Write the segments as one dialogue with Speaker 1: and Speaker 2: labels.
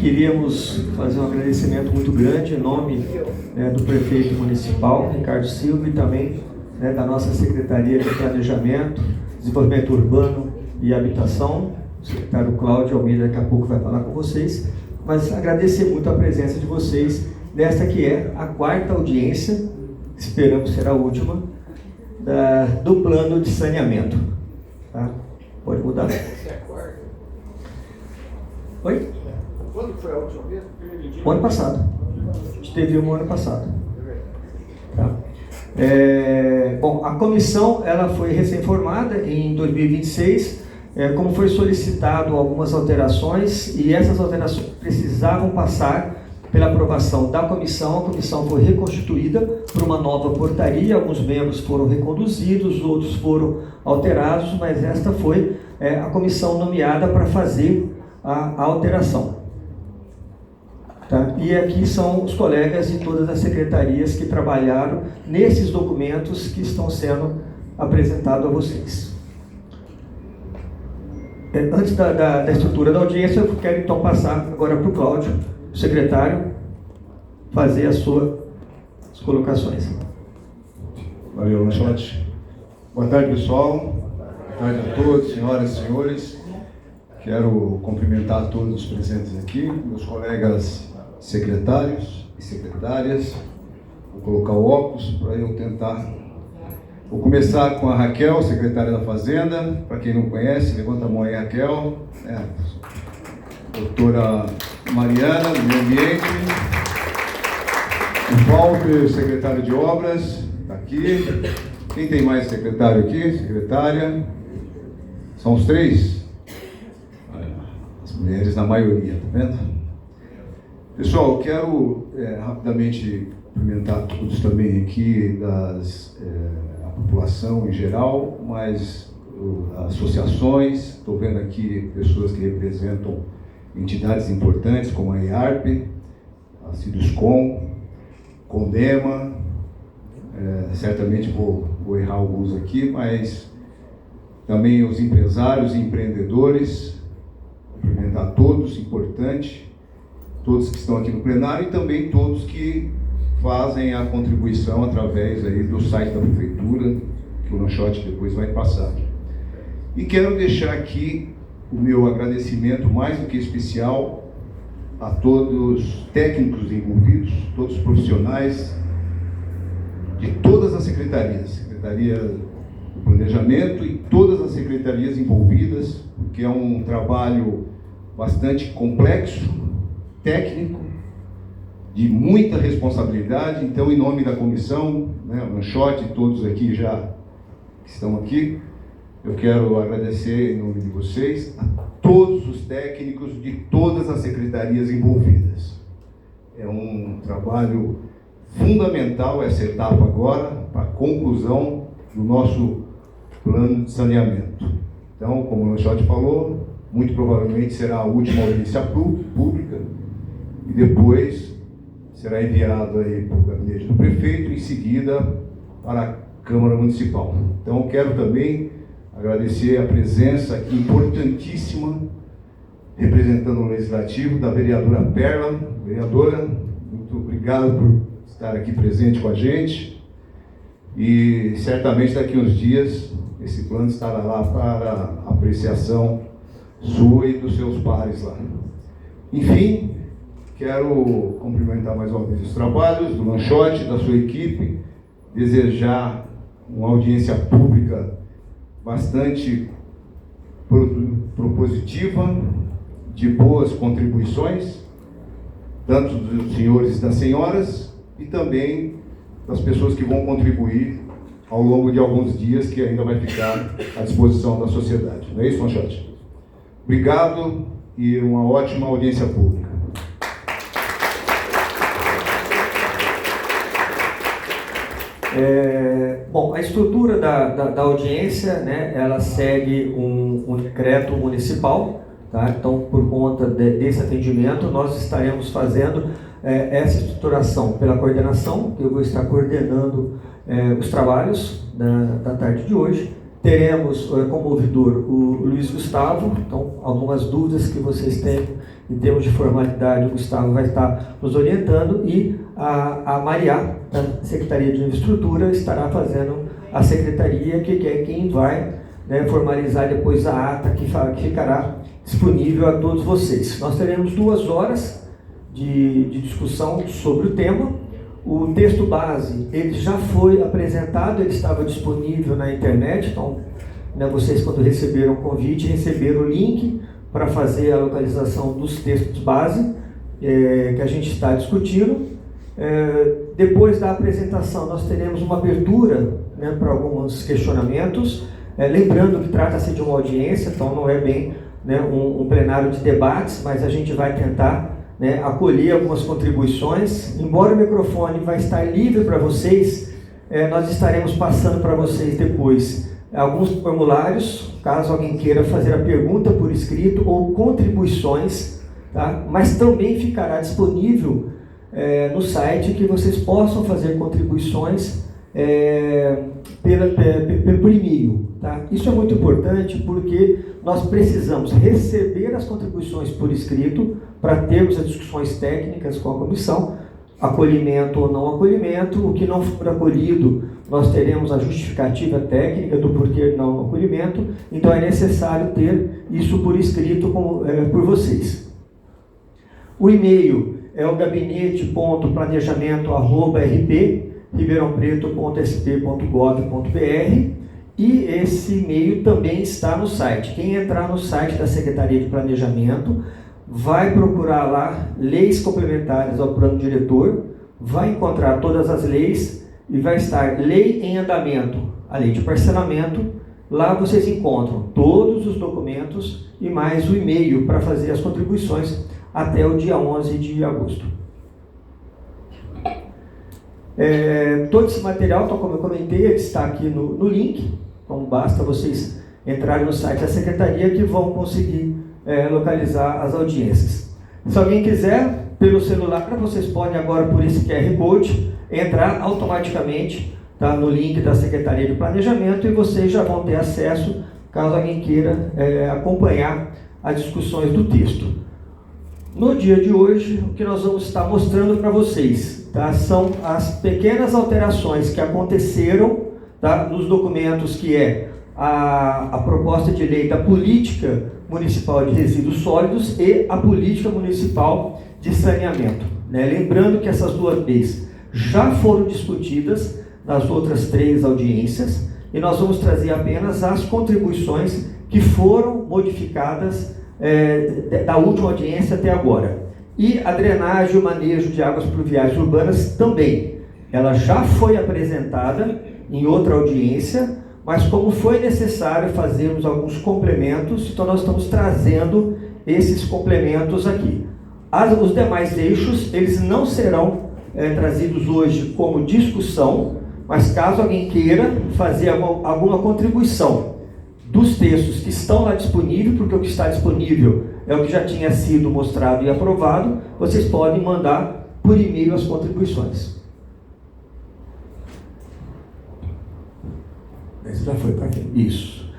Speaker 1: queríamos fazer um agradecimento muito grande em nome do prefeito municipal, Ricardo Silva, e também da nossa Secretaria de Planejamento, Desenvolvimento Urbano e Habitação. O secretário Cláudio Almeida daqui a pouco vai falar com vocês, mas agradecer muito a presença de vocês nesta que é a 4ª audiência, esperamos ser a última, do plano de saneamento. Tá? Pode mudar. Oi?
Speaker 2: Quando foi a última vez?
Speaker 1: O ano passado. A gente teve um ano passado. Tá? Bom, a comissão ela foi recém-formada em 2026, como foi solicitado algumas alterações, e essas alterações precisavam passar pela aprovação da comissão. A comissão foi reconstituída por uma nova portaria, alguns membros foram reconduzidos, outros foram alterados, mas esta foi a comissão nomeada para fazer a alteração. Tá? E aqui são os colegas de todas as secretarias que trabalharam nesses documentos que estão sendo apresentados a vocês. Antes da estrutura da audiência, eu quero então passar agora para o Cláudio, o secretário, fazer as suas colocações.
Speaker 3: Valeu, Lanchote. Boa tarde, pessoal. Boa tarde a todos, senhoras e senhores. Quero cumprimentar todos os presentes aqui, meus colegas secretários e secretárias. Vou colocar o óculos para eu tentar. Vou começar com a Raquel, secretária da Fazenda. Para quem não conhece, levanta a mão aí, Raquel. Doutora Mariana, do Meio Ambiente. O Walter, secretário de Obras, está aqui. Quem tem mais secretário aqui? Secretária. São os 3? As mulheres na maioria, tá vendo? Pessoal, eu quero rapidamente cumprimentar todos também aqui, a população em geral, mas associações. Estou vendo aqui pessoas que representam entidades importantes como a IARP, a Ciduscom, Condema, certamente vou errar alguns aqui, mas também os empresários e empreendedores, cumprimentar todos, importante, todos que estão aqui no plenário e também todos que fazem a contribuição através aí do site da Prefeitura, que o Lanchote depois vai passar. E quero deixar aqui o meu agradecimento mais do que especial a todos os técnicos envolvidos, todos os profissionais de todas as secretarias, Secretaria do Planejamento e todas as secretarias envolvidas, porque é um trabalho bastante complexo, técnico, de muita responsabilidade. Então, em nome da comissão, o Lanchote e todos aqui já que estão aqui, eu quero agradecer em nome de vocês a todos os técnicos de todas as secretarias envolvidas. É um trabalho fundamental essa etapa agora para a conclusão do nosso plano de saneamento. Então, como o Lanchote falou, muito provavelmente será a última audiência pública e depois será enviado aí para o gabinete do prefeito, em seguida para a Câmara Municipal. Então, quero também agradecer a presença aqui importantíssima, representando o Legislativo, da vereadora Perla. Vereadora, muito obrigado por estar aqui presente com a gente. E certamente daqui a uns dias esse plano estará lá para apreciação sua e dos seus pares lá. Enfim, quero cumprimentar mais uma vez os trabalhos do Lanchote, da sua equipe, desejar uma audiência pública bastante propositiva, de boas contribuições, tanto dos senhores e das senhoras, e também das pessoas que vão contribuir ao longo de alguns dias, que ainda vai ficar à disposição da sociedade. Não é isso, Lanchote? Obrigado e uma ótima audiência pública.
Speaker 1: Bom, a estrutura da audiência, ela segue um decreto municipal, tá? Então, por conta desse atendimento, nós estaremos fazendo essa estruturação pela coordenação, que eu vou estar coordenando os trabalhos da tarde de hoje, teremos como ouvidor o Luiz Gustavo. Então, algumas dúvidas que vocês têm em termos de formalidade, o Gustavo vai estar nos orientando, e a Maria, da Secretaria de Infraestrutura, estará fazendo a secretaria, que é quem vai, né, formalizar depois a ata que ficará disponível a todos vocês. Nós teremos 2 horas de discussão sobre o tema. O texto base, ele já foi apresentado, ele estava disponível na internet, então, né, vocês, quando receberam o convite, receberam o link para fazer a localização dos textos base que a gente está discutindo. Depois da apresentação, nós teremos uma abertura, né, para alguns questionamentos, lembrando que trata-se de uma audiência, então não é bem, né, um plenário de debates, mas a gente vai tentar, né, acolher algumas contribuições. Embora o microfone vai estar livre para vocês, nós estaremos passando para vocês depois alguns formulários, caso alguém queira fazer a pergunta por escrito ou contribuições, tá? Mas também ficará disponível no site que vocês possam fazer contribuições por e-mail. Tá? Isso é muito importante porque nós precisamos receber as contribuições por escrito para termos as discussões técnicas com a comissão, acolhimento ou não acolhimento. O que não for acolhido, nós teremos a justificativa técnica do porquê não acolhimento. Então é necessário ter isso por escrito por vocês. O e-mail é o gabinete.planejamento@ribeirãopreto.sp.gov.br, e esse e-mail também está no site. Quem entrar no site da Secretaria de Planejamento vai procurar lá leis complementares ao plano diretor, vai encontrar todas as leis e vai estar lei em andamento, a lei de parcelamento. Lá vocês encontram todos os documentos e mais o e-mail para fazer as contribuições até o dia 11 de agosto. Todo esse material, então, como eu comentei, ele está aqui no link, então basta vocês entrarem no site da Secretaria que vão conseguir localizar as audiências. Se alguém quiser, pelo celular, vocês podem agora, por esse QR Code, entrar automaticamente, tá, no link da Secretaria de Planejamento, e vocês já vão ter acesso, caso alguém queira acompanhar as discussões do texto. No dia de hoje, o que nós vamos estar mostrando para vocês, tá, são as pequenas alterações que aconteceram, tá, nos documentos, que é a proposta de lei da Política Municipal de Resíduos Sólidos e a Política Municipal de Saneamento. Né? Lembrando que essas 2 leis já foram discutidas nas outras 3 audiências, e nós vamos trazer apenas as contribuições que foram modificadas da última audiência até agora. E a drenagem e o manejo de águas pluviais urbanas também. Ela já foi apresentada em outra audiência, mas como foi necessário fazermos alguns complementos, então nós estamos trazendo esses complementos aqui. Os demais eixos, eles não serão trazidos hoje como discussão, mas caso alguém queira fazer alguma contribuição dos textos que estão lá disponíveis, porque o que está disponível é o que já tinha sido mostrado e aprovado, vocês podem mandar por e-mail as contribuições. Esse já foi para quem? Isso.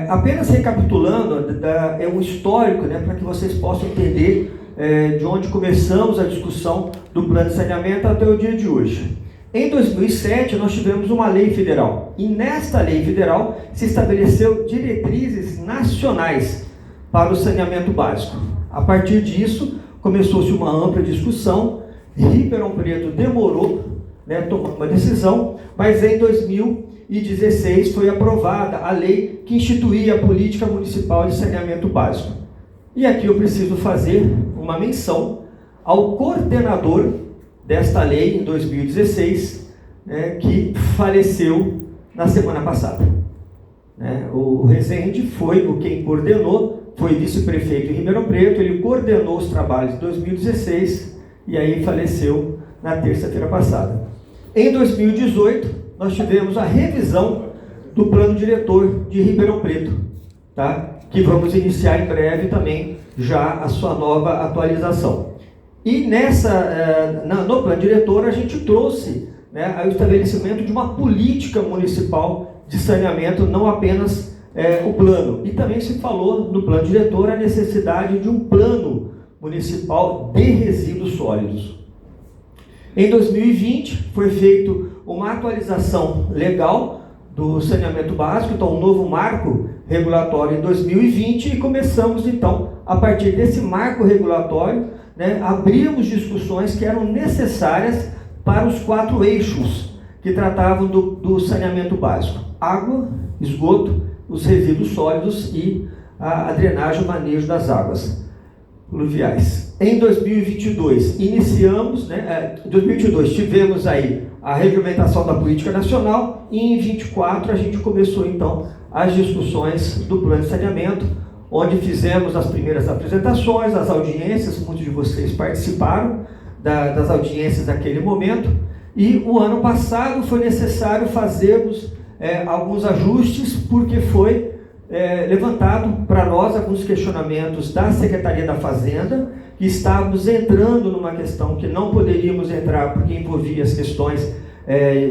Speaker 1: Apenas recapitulando, é um histórico, né, para que vocês possam entender de onde começamos a discussão do plano de saneamento até o dia de hoje. Em 2007, nós tivemos uma lei federal, e nesta lei federal se estabeleceu diretrizes nacionais para o saneamento básico. A partir disso, começou-se uma ampla discussão. Ribeirão Preto demorou, né, tomar uma decisão, mas em 2016 foi aprovada a lei que instituía a Política Municipal de Saneamento Básico. E aqui eu preciso fazer uma menção ao coordenador desta lei, em 2016, né, que faleceu na semana passada. O Rezende foi quem coordenou, foi vice-prefeito em Ribeirão Preto, ele coordenou os trabalhos de 2016 e aí faleceu na terça-feira passada. Em 2018, nós tivemos a revisão do plano diretor de Ribeirão Preto, tá? Que vamos iniciar em breve também já a sua nova atualização. E no plano diretor a gente trouxe, né, o estabelecimento de uma política municipal de saneamento, não apenas o plano. E também se falou no plano diretor a necessidade de um plano municipal de resíduos sólidos. Em 2020 foi feita uma atualização legal do saneamento básico, então um novo marco regulatório em 2020, e começamos então, a partir desse marco regulatório, abrimos discussões que eram necessárias para os 4 eixos que tratavam do saneamento básico: água, esgoto, os resíduos sólidos e a drenagem e o manejo das águas pluviais. Em 2022 iniciamos, em 2022 tivemos aí a regulamentação da política nacional, e em 2024 a gente começou então as discussões do plano de saneamento, onde fizemos as primeiras apresentações, as audiências. Muitos de vocês participaram das audiências naquele momento, e o ano passado foi necessário fazermos alguns ajustes, porque foi levantado para nós alguns questionamentos da Secretaria da Fazenda, que estávamos entrando numa questão que não poderíamos entrar porque envolvia as questões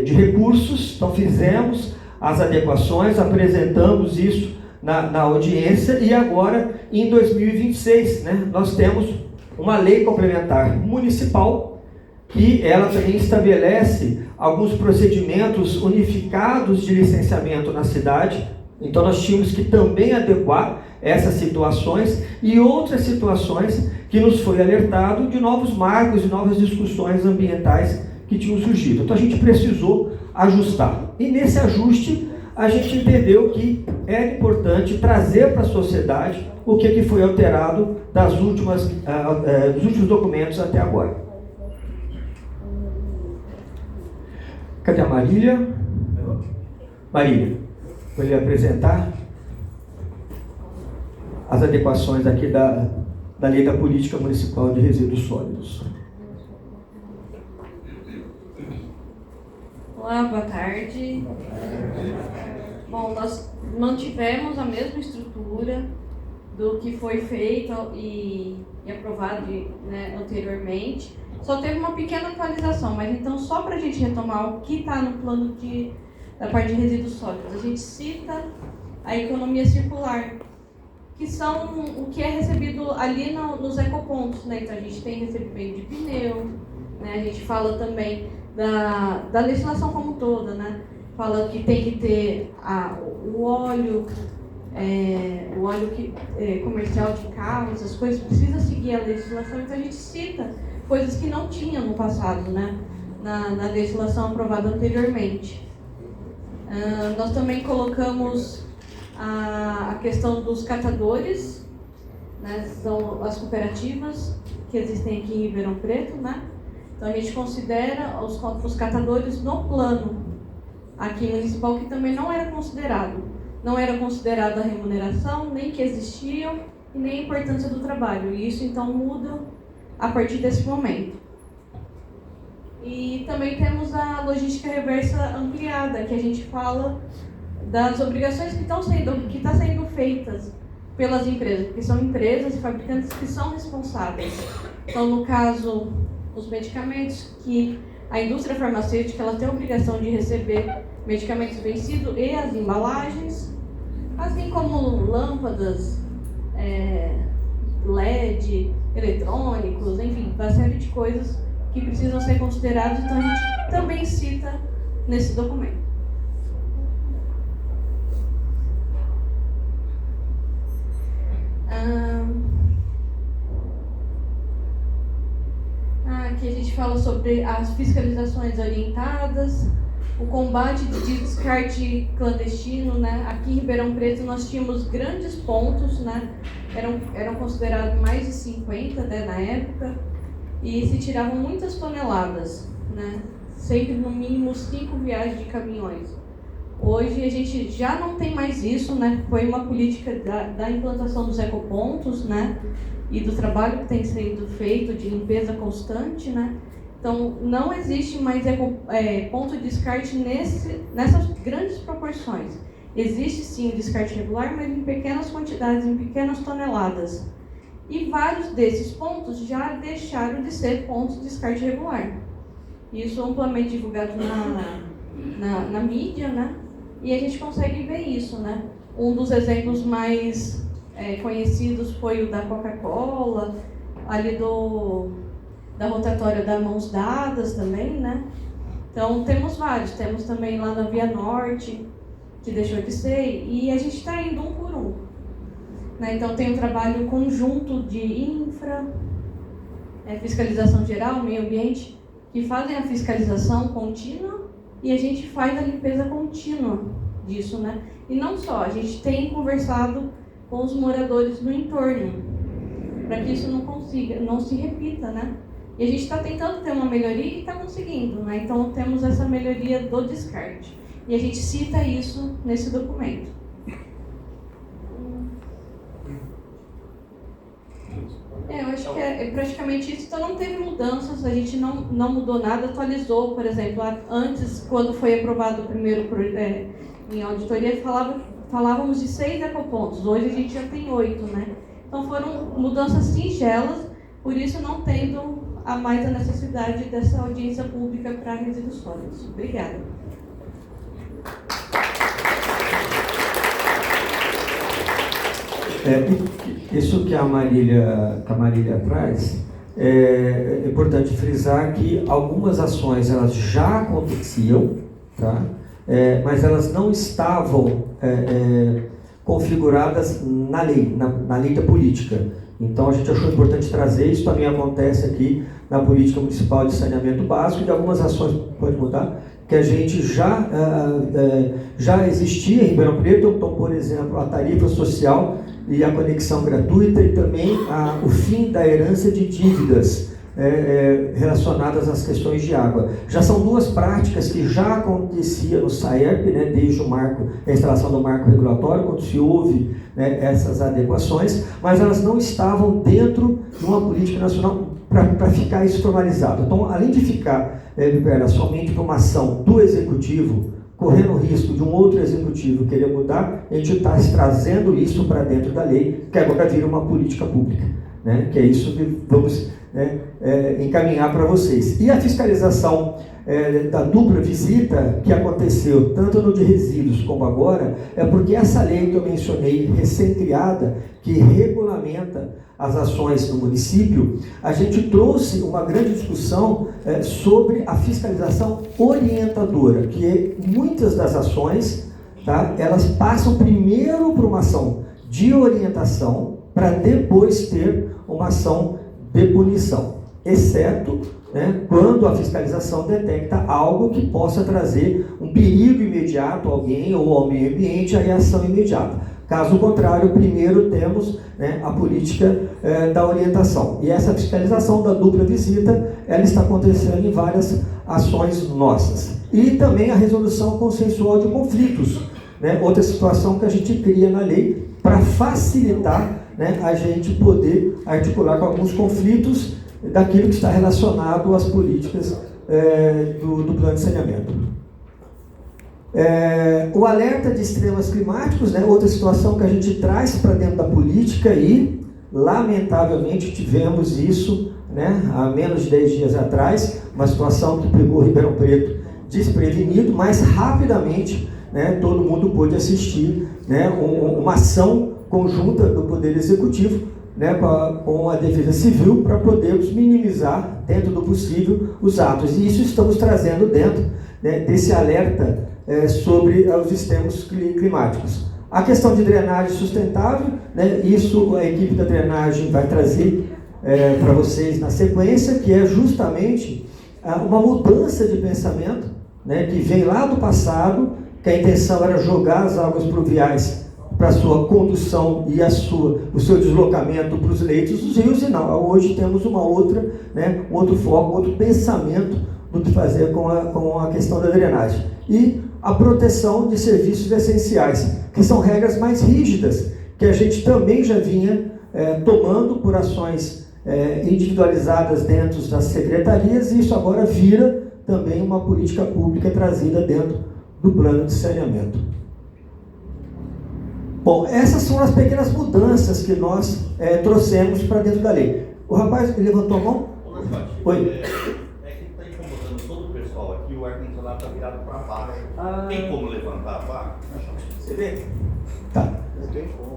Speaker 1: de recursos. Então fizemos as adequações, apresentamos isso na audiência, e agora em 2026 nós temos uma lei complementar municipal, que ela também estabelece alguns procedimentos unificados de licenciamento na cidade. Então nós tínhamos que também adequar essas situações e outras situações que nos foi alertado de novos marcos e novas discussões ambientais que tinham surgido. Então a gente precisou ajustar. E nesse ajuste a gente entendeu que era importante trazer para a sociedade o que foi alterado dos últimos documentos até agora. Cadê a Marília? Marília, vou lhe apresentar as adequações aqui da Lei da Política Municipal de Resíduos Sólidos.
Speaker 4: Olá, boa tarde. Bom, nós mantivemos a mesma estrutura do que foi feito e aprovado anteriormente. Só teve uma pequena atualização, mas então só para a gente retomar o que está no plano da parte de resíduos sólidos, a gente cita a economia circular, que são o que é recebido ali nos ecopontos, Então a gente tem recebimento de pneu, A gente fala também da legislação como toda, Fala que tem que ter o óleo comercial de carros, essas coisas, precisa seguir a legislação, então a gente cita coisas que não tinha no passado, na legislação aprovada anteriormente. Nós também colocamos a questão dos catadores, são as cooperativas que existem aqui em Ribeirão Preto, Então a gente considera os catadores no plano aqui municipal, que também não era considerado. Não era considerada a remuneração, nem que existiam, e nem a importância do trabalho. E isso então muda a partir desse momento. E também temos a logística reversa ampliada, que a gente fala das obrigações que estão sendo feitas pelas empresas, porque são empresas e fabricantes que são responsáveis. Então, no caso, os medicamentos, que a indústria farmacêutica ela tem a obrigação de receber medicamentos vencidos e as embalagens, assim como lâmpadas, LED, eletrônicos, enfim, uma série de coisas que precisam ser consideradas, então a gente também cita nesse documento. Aqui a gente fala sobre as fiscalizações orientadas, o combate de descarte clandestino, Aqui em Ribeirão Preto nós tínhamos grandes pontos, Eram considerados mais de 50, na época, e se tiravam muitas toneladas, Sempre no mínimo 5 viagens de caminhões. Hoje a gente já não tem mais isso, Foi uma política da implantação dos ecopontos, E do trabalho que tem sido feito de limpeza constante, Então não existe mais ponto de descarte nessas grandes proporções. Existe sim o descarte regular, mas em pequenas quantidades, em pequenas toneladas. E vários desses pontos já deixaram de ser pontos de descarte regular. Isso é amplamente divulgado na mídia, e a gente consegue ver isso, né? Um dos exemplos mais conhecidos foi o da Coca-Cola, ali da rotatória da Mãos Dadas também, né? Então temos vários, temos também lá na Via Norte, que deixou de ser, e a gente está indo um por um. Né? Então tem um trabalho conjunto de infra, fiscalização geral, meio ambiente, que fazem a fiscalização contínua e a gente faz a limpeza contínua disso, né? E não só, a gente tem conversado com os moradores do entorno, para que isso não se repita, né? E a gente está tentando ter uma melhoria e está conseguindo, né? Então temos essa melhoria do descarte. E a gente cita isso nesse documento. Eu acho que é praticamente isso. Então não teve mudanças, a gente não mudou nada, atualizou, por exemplo, antes, quando foi aprovado o primeiro em auditoria, falávamos de 6 ecopontos, hoje a gente já tem 8, né? Então foram mudanças singelas, por isso não tendo mais a necessidade dessa audiência pública para resíduos sólidos. Obrigada.
Speaker 1: Isso que a Marília traz, é importante frisar que algumas ações elas já aconteciam, tá? Mas elas não estavam configuradas na lei, na lei da política. Então a gente achou importante trazer, isso também acontece aqui na política municipal de saneamento básico, e algumas ações, pode mudar, que a gente já existia em Ribeirão Preto, então, por exemplo, a tarifa social e a conexão gratuita, e também o fim da herança de dívidas relacionadas às questões de água. Já são duas práticas que já acontecia no SAERP, né, desde a instalação do marco regulatório, quando se houve, né, essas adequações, mas elas não estavam dentro de uma política nacional para ficar isso formalizado. Então, além de ficar somente para uma ação do executivo, correndo o risco de um outro executivo querer mudar, a gente está trazendo isso para dentro da lei, que agora vira uma política pública, né? Que é isso que vamos encaminhar para vocês. E a fiscalização da dupla visita que aconteceu tanto no de resíduos como agora, é porque essa lei que eu mencionei, recém-criada, que regulamenta as ações no município, a gente trouxe uma grande discussão sobre a fiscalização orientadora, que muitas das ações, tá, elas passam primeiro por uma ação de orientação para depois ter uma ação de punição, exceto, né, quando a fiscalização detecta algo que possa trazer um perigo imediato a alguém ou ao meio ambiente, aí a ação imediata. Caso contrário, primeiro temos, né, a política da orientação. E essa fiscalização da dupla visita, ela está acontecendo em várias ações nossas. E também a resolução consensual de conflitos, né, outra situação que a gente cria na lei para facilitar, né, a gente poder articular com alguns conflitos daquilo que está relacionado às políticas do plano de saneamento. O alerta de extremas climáticos, né, outra situação que a gente traz para dentro da política, e lamentavelmente tivemos isso, né, há menos de 10 dias atrás, uma situação que pegou Ribeirão Preto desprevenido, mas rapidamente, né, todo mundo pôde assistir, né, uma ação conjunta do Poder Executivo, né, com a Defesa Civil, para podermos minimizar, dentro do possível, os atos. E isso estamos trazendo dentro, né, desse alerta sobre os extremos climáticos. A questão de drenagem sustentável, né, isso a equipe da drenagem vai trazer para vocês na sequência, que é justamente uma mudança de pensamento, né, que vem lá do passado, que a intenção era jogar as águas pluviais para a sua condução e o seu deslocamento para os leitos dos rios, e não. Hoje temos uma outra, né, um outro foco, outro pensamento do que fazer com a questão da drenagem. E a proteção de serviços essenciais, que são regras mais rígidas, que a gente também já vinha tomando por ações individualizadas dentro das secretarias, e isso agora vira também uma política pública trazida dentro do plano de saneamento. Bom, essas são as pequenas mudanças que nós trouxemos para dentro da lei. O rapaz levantou a mão? Oi.
Speaker 5: É que está incomodando todo o pessoal aqui, o ar-condicionado está virado para baixo. Tem como levantar a placa? Você vê?
Speaker 1: Tá.
Speaker 2: Não tem como.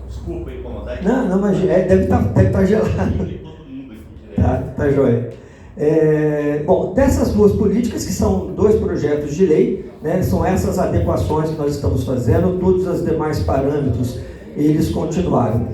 Speaker 5: Desculpa incomodar.
Speaker 1: Não, mas deve estar gelado.
Speaker 5: Todo mundo aqui direto.
Speaker 1: Tá joia. Bom, dessas duas políticas, que são dois projetos de lei, né, são essas adequações que nós estamos fazendo, todos os demais parâmetros, eles continuaram.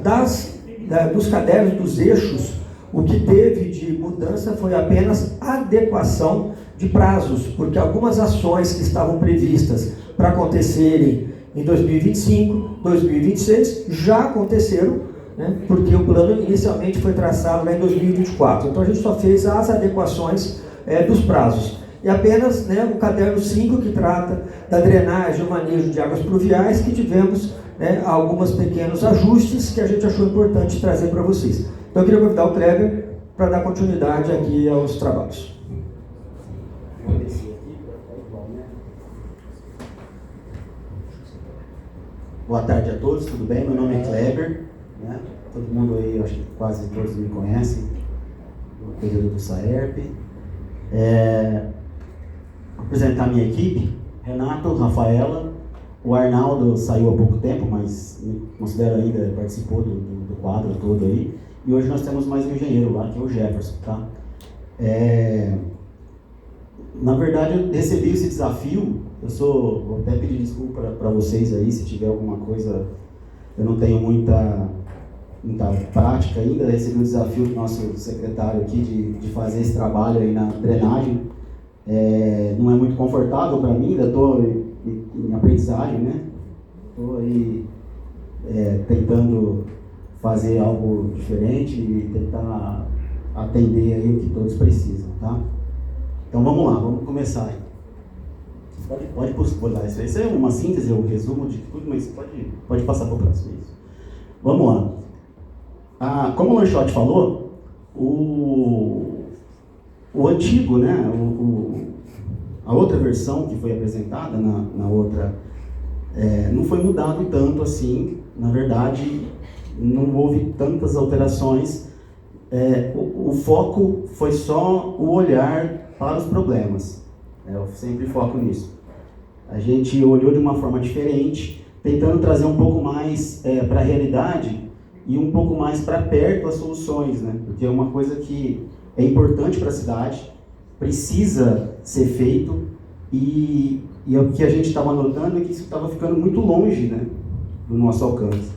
Speaker 1: Dos cadernos, dos eixos, o que teve de mudança foi apenas adequação de prazos, porque algumas ações que estavam previstas para acontecerem em 2025, 2026, já aconteceram, né, porque o plano inicialmente foi traçado lá em 2024. Então a gente só fez as adequações dos prazos. E apenas, né, o caderno 5, que trata da drenagem e o manejo de águas pluviais, que tivemos, né, alguns pequenos ajustes que a gente achou importante trazer para vocês. Então eu queria convidar o Kleber para dar continuidade aqui aos trabalhos.
Speaker 6: Vou descer aqui para ficar igual, né? Boa tarde a todos, tudo bem? Meu nome é Kleber, né? Todo mundo aí, acho que quase todos me conhecem, do período do SAERP. Vou apresentar a minha equipe: Renato, Rafaela, o Arnaldo saiu há pouco tempo, mas me considero ainda, participou do quadro todo aí. E hoje nós temos mais um engenheiro lá, que é o Jefferson, tá? Na verdade, eu recebi esse desafio. Vou até pedir desculpa para vocês aí, se tiver alguma coisa, eu não tenho muita prática ainda. Eu recebi o desafio do nosso secretário aqui de fazer esse trabalho aí na drenagem. Não é muito confortável para mim, ainda estou em aprendizagem, né? Estou aí tentando fazer algo diferente e tentar atender aí o que todos precisam, tá? Então vamos lá, vamos começar aí. Pode pular isso é uma síntese, um resumo de tudo, mas pode passar para o próximo. Isso. Vamos lá. Como o Lanchotti falou, o antigo, né, a outra versão que foi apresentada na outra, não foi mudado tanto assim. Na verdade, não houve tantas alterações. O foco foi só o olhar para os problemas. Eu sempre foco nisso. A gente olhou de uma forma diferente, tentando trazer um pouco mais para a realidade e um pouco mais para perto as soluções, né? Porque é uma coisa que é importante para a cidade, precisa ser feito, e o que a gente estava notando é que isso estava ficando muito longe, né, do nosso alcance.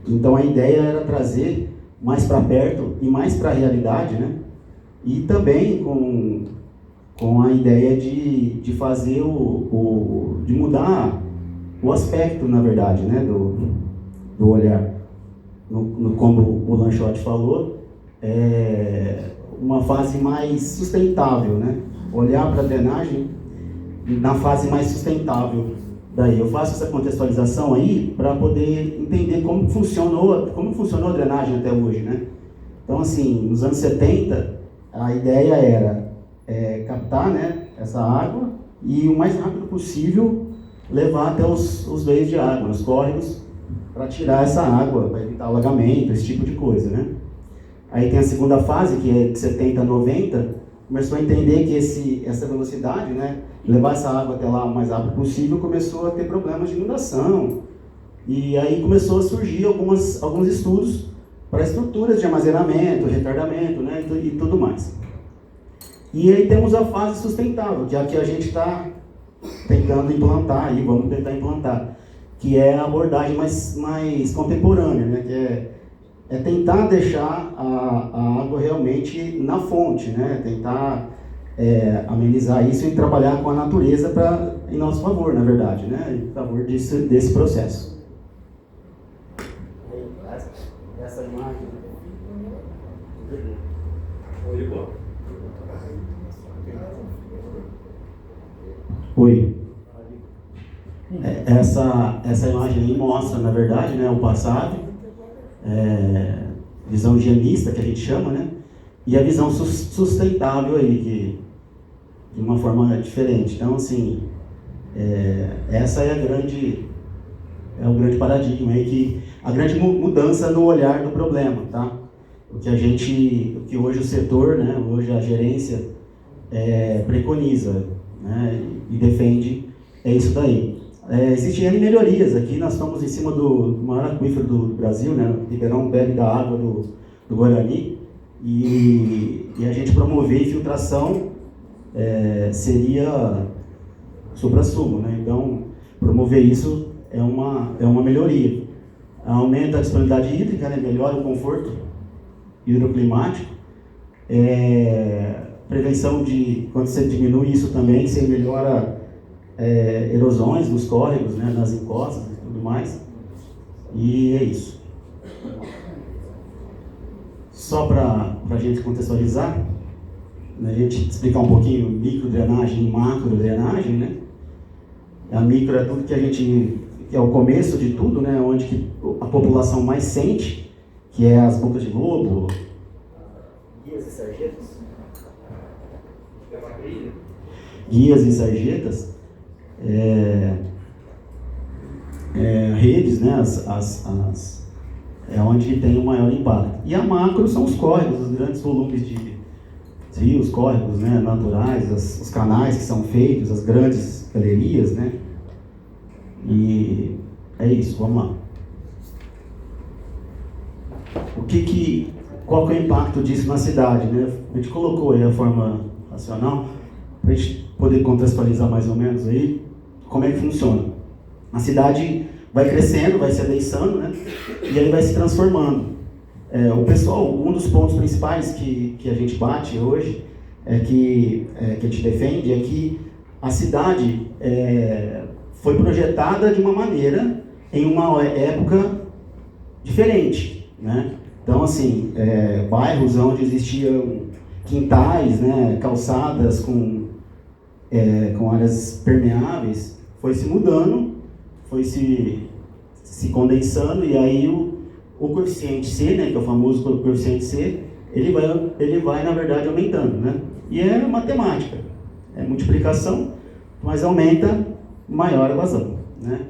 Speaker 6: Então a ideia era trazer mais para perto e mais para a realidade, né? E também com a ideia de fazer de mudar o aspecto, na verdade, né, do olhar. Como o Lanchotti falou, uma fase mais sustentável, né? Olhar para a drenagem na fase mais sustentável. Daí eu faço essa contextualização aí para poder entender como funcionou a drenagem até hoje, né? Então, assim, nos anos 70, a ideia era captar, né, essa água e o mais rápido possível levar até os veios de água, os córregos, para tirar essa água, para evitar alagamento, esse tipo de coisa, né? Aí tem a segunda fase, que é de 70 a 90, começou a entender que essa velocidade, né, levar essa água até lá o mais rápido possível, começou a ter problemas de inundação. E aí começou a surgir alguns estudos para estruturas de armazenamento, retardamento, né, e tudo mais. E aí temos a fase sustentável, que é a que a gente está tentando implantar, e vamos tentar implantar, que é a abordagem mais contemporânea, né, que é tentar deixar a água realmente na fonte, né, tentar amenizar isso e trabalhar com a natureza em nosso favor, na verdade, né, em favor desse processo. Essa imagem. Oi. Essa imagem aí mostra, na verdade, né, o passado, visão higienista, que a gente chama, né, e a visão sustentável aí, que de uma forma diferente. Então, assim, essa é o grande paradigma aí, que a grande mudança no olhar do problema, tá? O que hoje o setor, né, hoje a gerência preconiza. né, e defende isso daí. Existem N melhorias aqui, nós estamos em cima do maior aquífero do Brasil, né? Ribeirão bebe da água do Guarani, e a gente promover infiltração seria suprassumo, né? Então, promover isso é uma melhoria. Aumenta a disponibilidade hídrica, né? Melhora o conforto hidroclimático, prevenção de, quando você diminui isso também, você melhora erosões nos córregos, né, nas encostas e tudo mais. E é isso. Só para a gente contextualizar, né, a gente explicar um pouquinho microdrenagem e macrodrenagem, né? A micro é tudo que é o começo de tudo, né, onde que a população mais sente, que é as bocas de lobo, guias e sarjetas. Guias e sarjetas. Redes, né, é onde tem o maior impacto. E a macro são os córregos, os grandes volumes de rios, córregos, né, naturais, os canais que são feitos, as grandes galerias, né? E é isso, vamos lá. Qual que é o impacto disso na cidade, né? A gente colocou aí a forma racional para a gente poder contextualizar mais ou menos aí como é que funciona. A cidade vai crescendo, vai se adensando, né? E aí vai se transformando. O pessoal, um dos pontos principais que a gente bate hoje, que a gente defende, é que a cidade foi projetada de uma maneira em uma época diferente, né? Então, assim, bairros onde existiam quintais, né, calçadas com áreas permeáveis, foi se mudando, foi se condensando, e aí o coeficiente C, né, que é o famoso coeficiente C, ele vai na verdade aumentando, né? E é matemática, é multiplicação, mas aumenta, maior a vazão, né?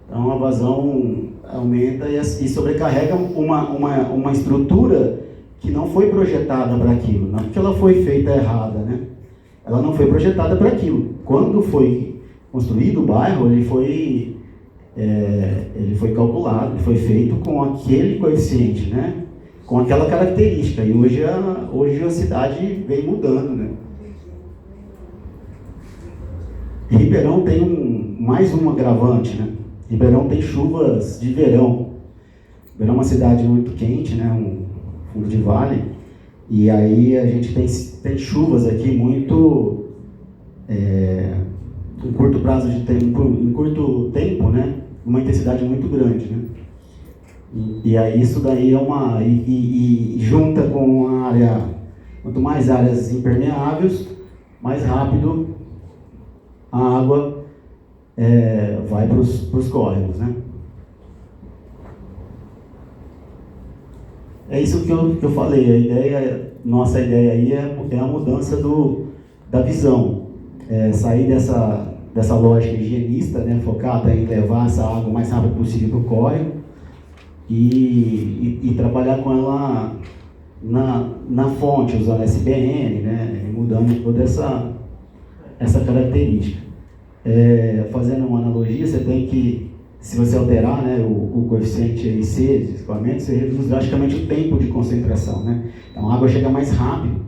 Speaker 6: Então a vazão aumenta e sobrecarrega uma estrutura que não foi projetada para aquilo, não porque ela foi feita errada, né? Ela não foi projetada para aquilo. Quando foi construído o bairro, ele foi calculado, foi feito com aquele coeficiente, né? Com aquela característica. E hoje a cidade vem mudando, né? Ribeirão tem mais um agravante, né? Ribeirão tem chuvas de verão. Ribeirão é uma cidade muito quente, né? Um fundo de vale. E aí a gente tem chuvas aqui muito em curto prazo de tempo, em curto tempo, né? Uma intensidade muito grande, né? E aí isso daí e junta com a área, quanto mais áreas impermeáveis, mais rápido a água vai para os córregos, né? É isso que eu falei, nossa ideia aí é a mudança da visão, sair dessa lógica higienista, né, focada em levar essa água o mais rápido possível para o córrego e trabalhar com ela na fonte, usando SBN, né, mudando toda essa característica. Fazendo uma analogia, você tem que, se você alterar, né, o coeficiente IC de escoamento, você reduz drasticamente o tempo de concentração, né? Então a água chega mais rápido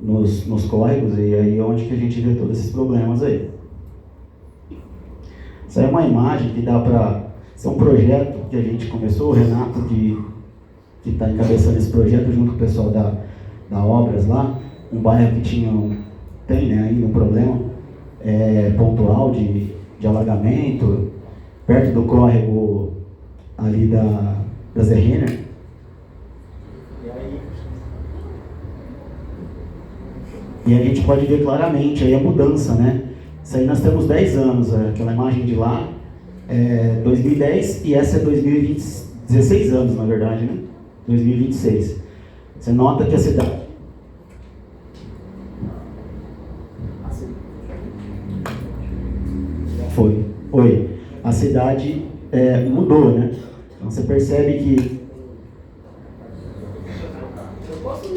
Speaker 6: nos córregos, e aí é onde que a gente vê todos esses problemas aí. Isso aí é uma imagem que dá para... Isso é um projeto que a gente começou, o Renato que está encabeçando esse projeto junto com o pessoal da Obras lá, um bairro que tem, né, ainda um problema pontual de alagamento, perto do córrego ali da Zé Renner. E a gente pode ver claramente aí a mudança, né? Isso aí nós temos 10 anos, aquela imagem de lá, 2010, e essa é 2020, 16 anos na verdade, né? 2026. Você nota que a cidade... Foi. A cidade mudou, né? Então você percebe que...
Speaker 2: Eu posso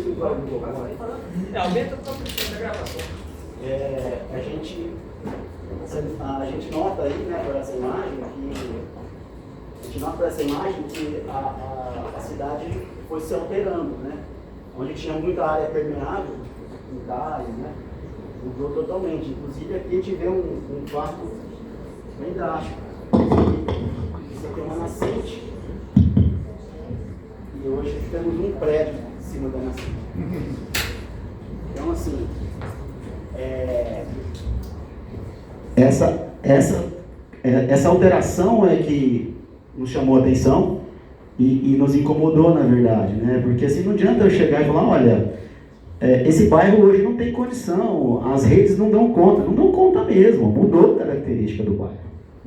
Speaker 2: aumenta a tua da gravação.
Speaker 6: a gente nota aí, né, por essa imagem que a cidade foi se alterando, né? Onde tinha muita área permeável, quintais, né? Mudou totalmente. Inclusive aqui a gente vê um fato bem drástico. Isso aqui é uma nascente. E hoje temos um prédio em cima da nascente. Então, assim, essa alteração é que nos chamou a atenção e nos incomodou, na verdade, né? Porque assim, não adianta eu chegar e falar, olha, esse bairro hoje não tem condição, as redes não dão conta mesmo, mudou a característica do bairro,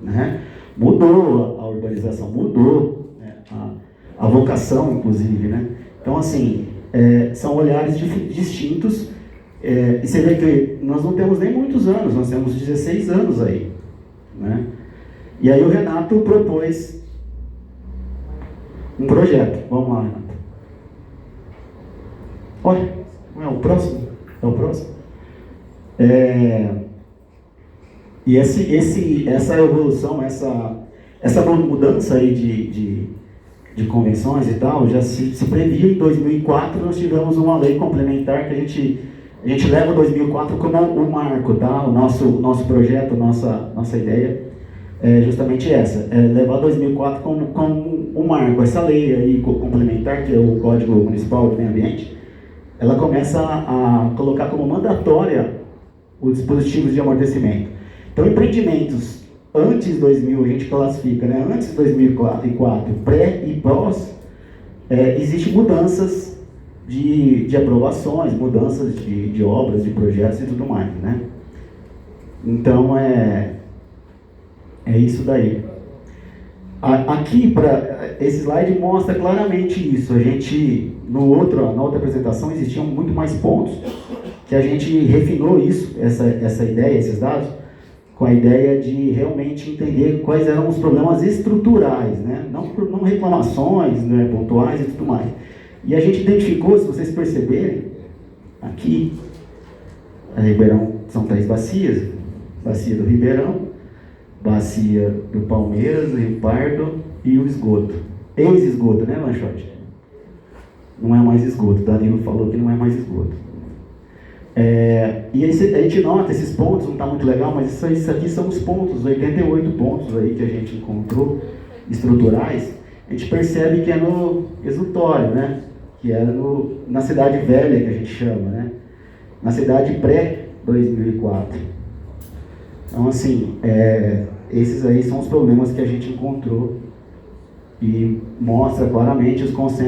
Speaker 6: né? Mudou a urbanização, mudou, né? A vocação, inclusive, né? Então, assim, são olhares distintos, e você vê que nós não temos nem muitos anos, nós temos 16 anos aí, né? E aí o Renato propôs um projeto. Vamos lá, Renato. Olha, não é o próximo? É o próximo? E essa evolução, essa mudança aí de convenções e tal, já se previa em 2004, nós tivemos uma lei complementar que a gente leva 2004 como um marco, tá? O nosso projeto, nossa ideia é justamente essa, levar 2004 como um marco. Essa lei aí complementar, que é o Código Municipal de Meio Ambiente, ela começa a colocar como mandatória os dispositivos de amortecimento. Então, empreendimentos antes de 2000, a gente classifica, né? Antes de 2004, pré e pós, existem mudanças de aprovações, mudanças de obras, de projetos e tudo mais, né? Então, é isso daí. Aqui, esse slide mostra claramente isso. A gente, na outra apresentação, existiam muito mais pontos, que a gente refinou isso, essa ideia, esses dados, com a ideia de realmente entender quais eram os problemas estruturais, né? Não reclamações, né, pontuais e tudo mais. E a gente identificou, se vocês perceberem, aqui, a Ribeirão são 3 bacias: bacia do Ribeirão, bacia do Palmeiras, Rio Pardo e o esgoto. Ex-esgoto, né, Lanchote? Não é mais esgoto. Danilo falou que não é mais esgoto. E aí a gente nota esses pontos, não está muito legal, mas isso aqui são os pontos, 88 pontos aí que a gente encontrou, estruturais. A gente percebe que é no exutório, né? Que era na cidade velha, que a gente chama, né? Na cidade pré-2004. Então, assim, esses aí são os problemas que a gente encontrou e mostra claramente os pontos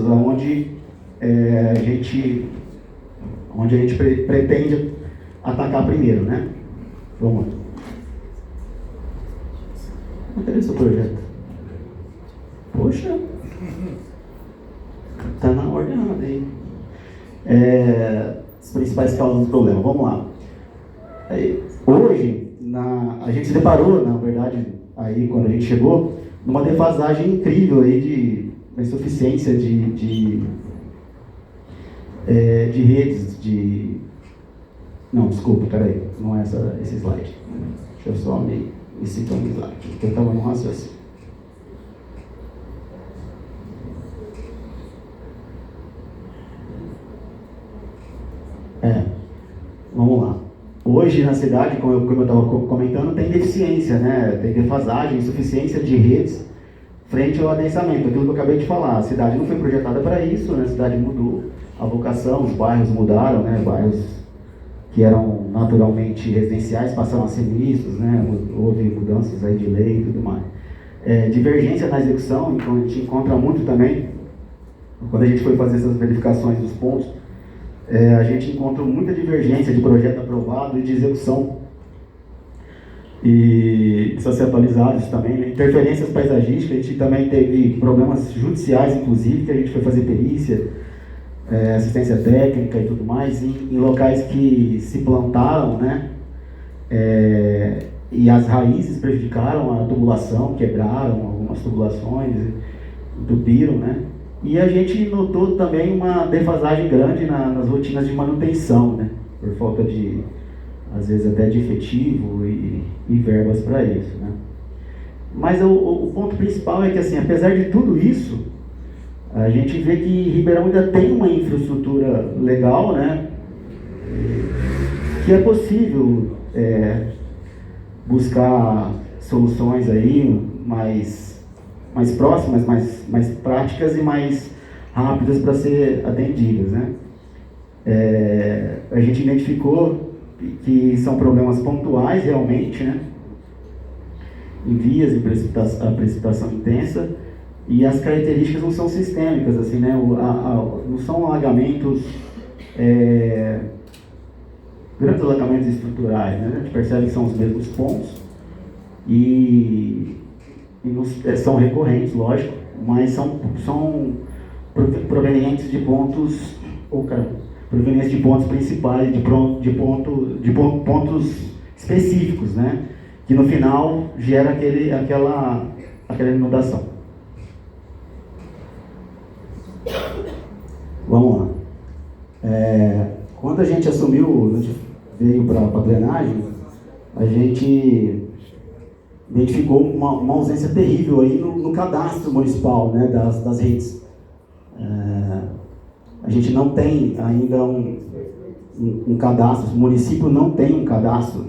Speaker 6: onde a gente pretende atacar primeiro, né? Vamos lá. Cadê o seu projeto? Poxa, tá na ordem errada aí. As principais causas do problema, vamos lá. Hoje, a gente se deparou, na verdade, aí quando a gente chegou, numa defasagem incrível aí de insuficiência de redes, Não, desculpa, peraí, não é esse slide. Deixa eu só me sintonizar aqui, porque eu estava no raciocínio. Vamos lá. Hoje na cidade, como eu estava comentando, tem deficiência, né? Tem defasagem, insuficiência de redes frente ao adensamento. Aquilo que eu acabei de falar, a cidade não foi projetada para isso, né? A cidade mudou a vocação, os bairros mudaram, né? Bairros que eram naturalmente residenciais passaram a ser mistos, né? Houve mudanças aí de lei e tudo mais. Divergência na execução, então a gente encontra muito também, quando a gente foi fazer essas verificações dos pontos, a gente encontrou muita divergência de projeto aprovado e de execução. E precisa ser atualizado isso também, né? Interferências paisagísticas, a gente também teve problemas judiciais, inclusive, que a gente foi fazer perícia, assistência técnica e tudo mais, em locais que se plantaram, né? E as raízes prejudicaram a tubulação, quebraram algumas tubulações, entupiram, né? E a gente notou também uma defasagem grande nas rotinas de manutenção, né? Por falta de, às vezes até de efetivo e verbas para isso, né? Mas o ponto principal é que, assim, apesar de tudo isso, a gente vê que Ribeirão ainda tem uma infraestrutura legal, né? Que é possível buscar soluções aí mais próximas, mais práticas e mais rápidas para ser atendidas, né? A gente identificou que são problemas pontuais realmente, né? Em vias de precipitação intensa, e as características não são sistêmicas, assim, né? Não são alagamentos, grandes alagamentos estruturais, né? A gente percebe que são os mesmos pontos e são recorrentes, lógico, mas são provenientes de pontos, provenientes de pontos principais, de pontos específicos, né? Que no final gera aquela inundação. Vamos lá. Quando a gente veio para a drenagem, a gente identificou uma ausência terrível aí no cadastro municipal, né, das redes. A gente não tem ainda um cadastro, o município não tem um cadastro,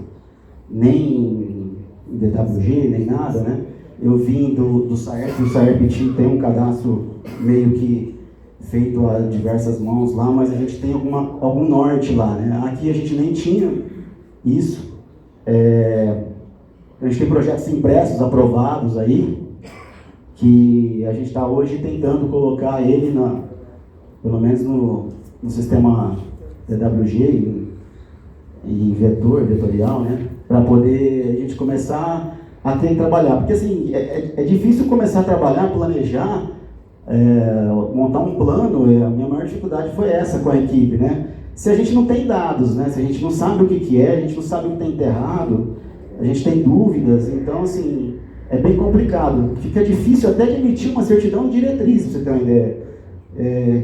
Speaker 6: nem em DWG, nem nada, né? Eu vim do SAERP, o SAERP tem um cadastro meio que feito a diversas mãos lá, mas a gente tem algum norte lá, né? Aqui a gente nem tinha isso. A gente tem projetos impressos, aprovados aí, que a gente está hoje tentando colocar ele, pelo menos no sistema DWG, em vetorial, né? Para poder a gente começar a ter que trabalhar. Porque assim, é difícil começar a trabalhar, planejar, montar um plano. A minha maior dificuldade foi essa com a equipe, né? Se a gente não tem dados, né? Se a gente não sabe o que é, a gente não sabe o que tem enterrado, a gente tem dúvidas, então assim, é bem complicado. Fica difícil até de emitir uma certidão de diretriz, pra você ter uma ideia.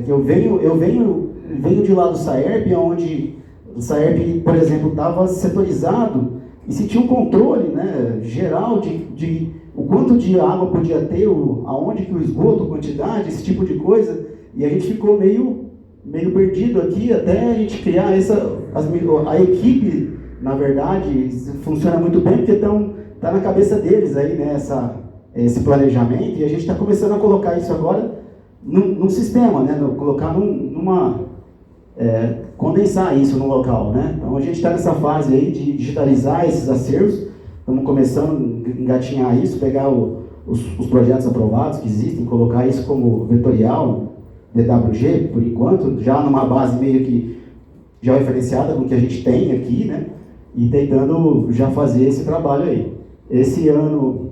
Speaker 6: Que eu venho de lá do SAERP, onde o SAERP, por exemplo, estava setorizado e se tinha um controle, né, geral de o quanto de água podia ter, aonde que o esgoto, quantidade, esse tipo de coisa, e a gente ficou meio perdido aqui até a gente criar a equipe, na verdade, funciona muito bem porque tá na cabeça deles aí, né, esse planejamento, e a gente está começando a colocar isso agora num sistema, né, colocar condensar isso no local, né? Então a gente está nessa fase aí de digitalizar esses acervos, estamos começando a engatinhar isso, pegar os projetos aprovados que existem, colocar isso como vetorial, DWG, por enquanto, já numa base meio que já referenciada com o que a gente tem aqui, né? E tentando já fazer esse trabalho aí. Esse ano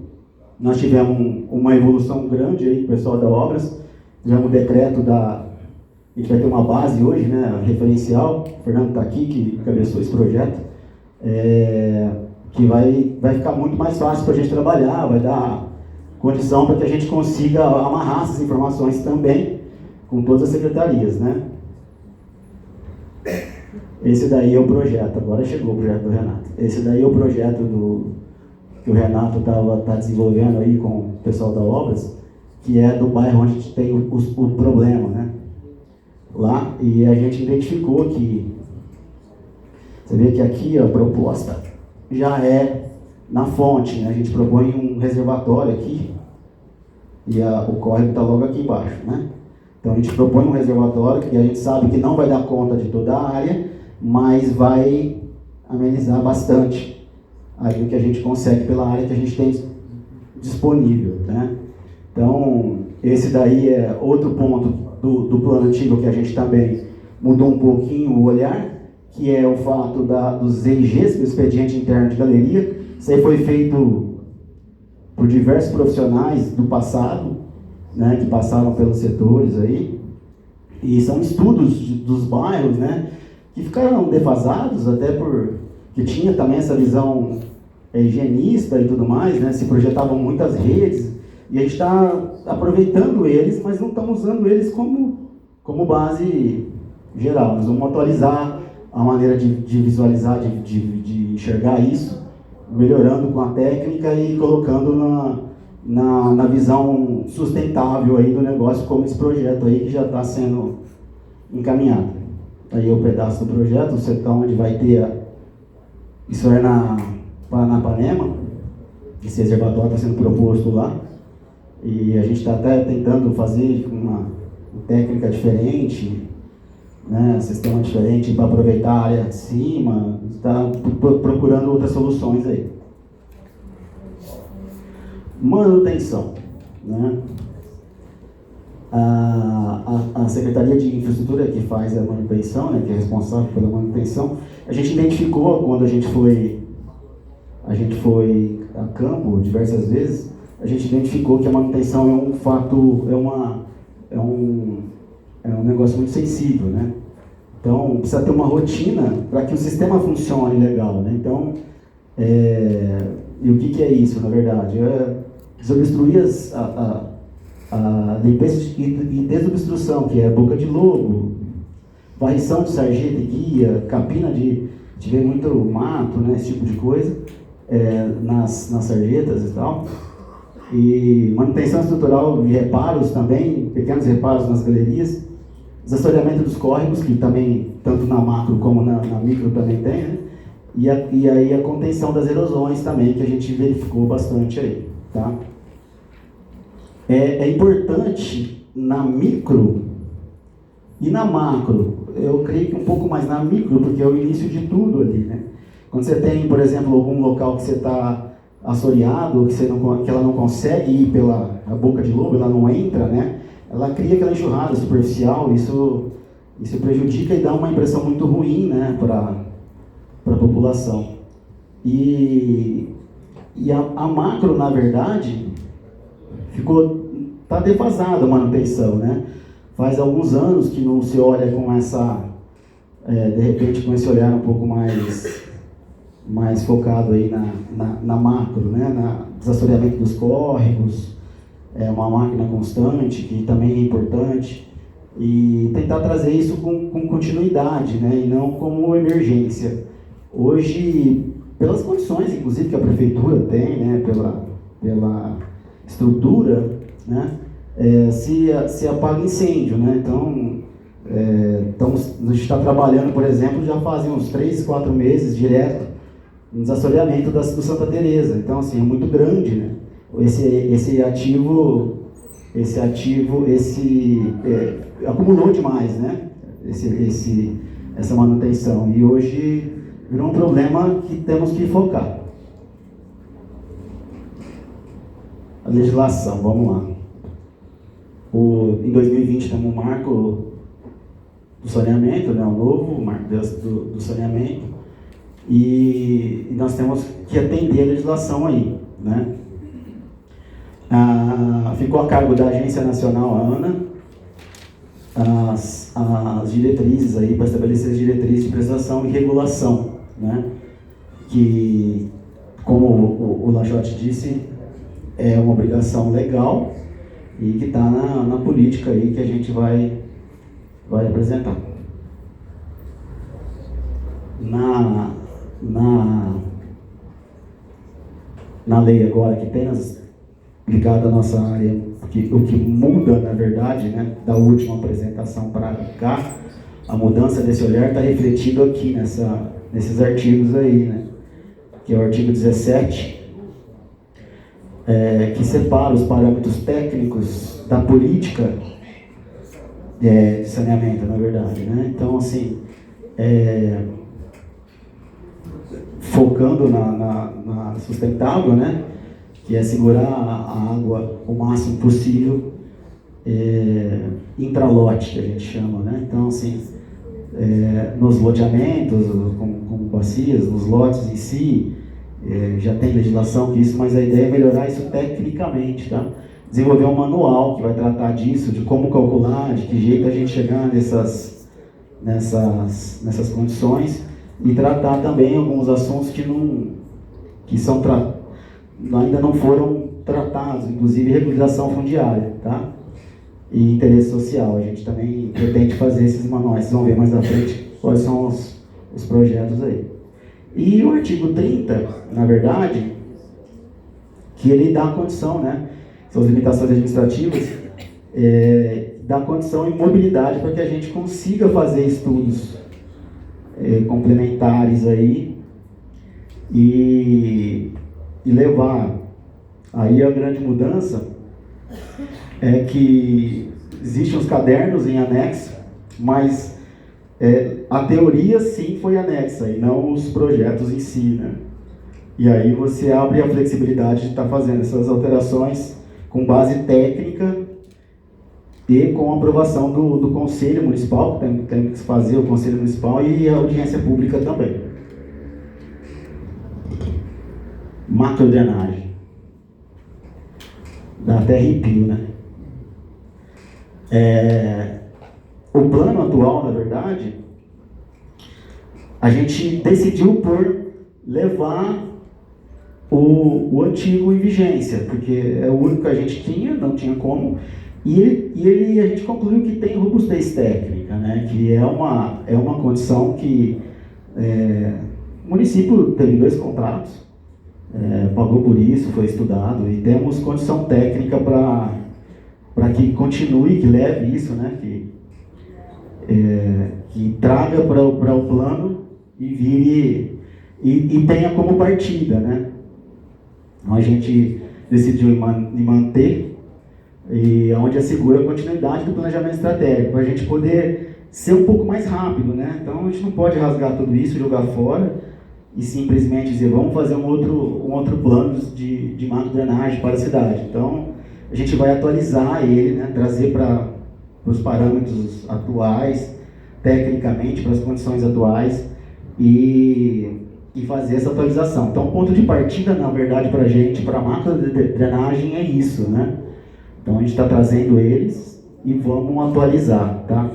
Speaker 6: nós tivemos uma evolução grande aí, pessoal da Obras, tivemos um decreto a gente vai ter uma base hoje, né, referencial, o Fernando está aqui, que cabeçou esse projeto, que vai ficar muito mais fácil para a gente trabalhar, vai dar condição para que a gente consiga amarrar essas informações também com todas as secretarias, né? Esse daí é o projeto, agora chegou o projeto do Renato. Esse daí é o projeto que o Renato tá desenvolvendo aí com o pessoal da Obras, que é do bairro onde a gente tem o problema, né? Lá, e a gente identificou que, você vê que aqui a proposta já é na fonte, né? A gente propõe um reservatório aqui, e o córrego está logo aqui embaixo, né? Então a gente propõe um reservatório que a gente sabe que não vai dar conta de toda a área, mas vai amenizar bastante aí o que a gente consegue pela área que a gente tem disponível, né? Então, esse daí é outro ponto do plano antigo que a gente também mudou um pouquinho o olhar, que é o fato dos EIGs, o expediente interno de galeria. Isso aí foi feito por diversos profissionais do passado, né, que passaram pelos setores aí, e são estudos dos bairros, né, que ficaram defasados, até porque tinha também essa visão higienista e tudo mais, né, se projetavam muitas redes, E a gente está aproveitando eles, mas não estamos usando eles como base geral. Nós vamos atualizar a maneira de visualizar, de enxergar isso, melhorando com a técnica e colocando na visão sustentável aí do negócio, como esse projeto aí que já está sendo encaminhado. Aí o pedaço do projeto, o setor onde vai ter, isso é na Paranapanema, esse reservatório está sendo proposto lá, e a gente está até tentando fazer uma técnica diferente, né, sistema diferente para aproveitar a área de cima, está procurando outras soluções aí. Manutenção, né? A Secretaria de Infraestrutura que faz a manutenção, né, que é responsável pela manutenção, a gente identificou quando a gente foi a campo diversas vezes, a gente identificou que a manutenção é um fato, é um negócio muito sensível, né? Então, precisa ter uma rotina para que o sistema funcione legal, né? Então, e o que é isso, na verdade? É desobstruir a limpeza e desobstrução, que é boca de lobo, varrição de sarjeta e guia, capina de ver muito mato, né? Esse tipo de coisa, nas sarjetas e tal. E manutenção estrutural e reparos também, pequenos reparos nas galerias, desassoreamento dos córregos, que também, tanto na macro como na micro também tem, né? E aí a contenção das erosões também, que a gente verificou bastante aí, tá? É importante na micro e na macro, eu creio que um pouco mais na micro, porque é o início de tudo ali, né? Quando você tem, por exemplo, algum local que você está assoreado, que ela não consegue ir pela boca de lobo, ela não entra, né? Ela cria aquela enxurrada superficial, isso prejudica e dá uma impressão muito ruim, né, para a população. E a macro, na verdade, está defasada a manutenção, né? Faz alguns anos que não se olha com essa, de repente, com esse olhar um pouco mais focado aí na macro, né? Na desassoreamento dos córregos, uma máquina constante, que também é importante, e tentar trazer isso com continuidade, né? E não como emergência. Hoje, pelas condições, inclusive, que a prefeitura tem, né? Pela estrutura, né? Se apaga incêndio, né? Então, a gente está trabalhando, por exemplo, já fazem uns 3, 4 meses direto no desassoreamento do Santa Teresa. Então, assim, é muito grande, né? Esse ativo acumulou demais, né? Essa manutenção. E hoje virou um problema que temos que focar. A legislação, vamos lá. Em 2020 temos um marco do saneamento, né? O novo marco do saneamento. E nós temos que atender a legislação aí, né? Ficou a cargo da Agência Nacional, a ANA, as diretrizes aí, para estabelecer as diretrizes de prestação e regulação, né? Que, como o Lajotte disse, é uma obrigação legal e que está na política aí que a gente vai apresentar. Na lei agora, que apenas ligado à nossa área, o que muda, na verdade, né, da última apresentação para cá, a mudança desse olhar está refletido aqui nesses artigos aí, né, que é o artigo 17, que separa os parâmetros técnicos da política de saneamento, na verdade, né? Então, assim, focando na sustentável, né? Que é segurar a água o máximo possível, intralote, que a gente chama, né? Então, assim, nos loteamentos, com bacias, nos lotes em si, já tem legislação que isso, mas a ideia é melhorar isso tecnicamente, tá? Desenvolver um manual que vai tratar disso, de como calcular, de que jeito a gente chegar nessas condições, e tratar também alguns assuntos que ainda não foram tratados, inclusive regularização fundiária, tá? E interesse social. A gente também pretende fazer esses manuais, vocês vão ver mais à frente quais são os projetos aí. E o artigo 30, na verdade, que ele dá a condição, né? São as limitações administrativas, dá condição e mobilidade para que a gente consiga fazer estudos complementares aí e levar. Aí a grande mudança é que existem os cadernos em anexo, mas a teoria sim foi anexa e não os projetos em si, né? E aí você abre a flexibilidade de estar fazendo essas alterações com base técnica e com a aprovação do Conselho Municipal, que tem que fazer o Conselho Municipal e a audiência pública também. Macrodrenagem. Dá até arrepio, né? O plano atual, na verdade, a gente decidiu por levar o antigo em vigência, porque é o único que a gente tinha, não tinha como, e a gente concluiu que tem robustez técnica, né? Que é uma condição que o município teve 2 contratos, pagou por isso, foi estudado, e temos condição técnica para que continue, que leve isso, né? Que traga para o plano e vire e tenha como partida, né? Então a gente decidiu em manter, e onde assegura a continuidade do planejamento estratégico, para a gente poder ser um pouco mais rápido, né? Então a gente não pode rasgar tudo isso, jogar fora e simplesmente dizer vamos fazer um outro plano de macrodrenagem para a cidade. Então a gente vai atualizar ele, né? Trazer para os parâmetros atuais, tecnicamente, para as condições atuais e fazer essa atualização. Então, o ponto de partida, na verdade, para a gente, para a macrodrenagem, é isso, né? Então, a gente está trazendo eles e vamos atualizar, tá?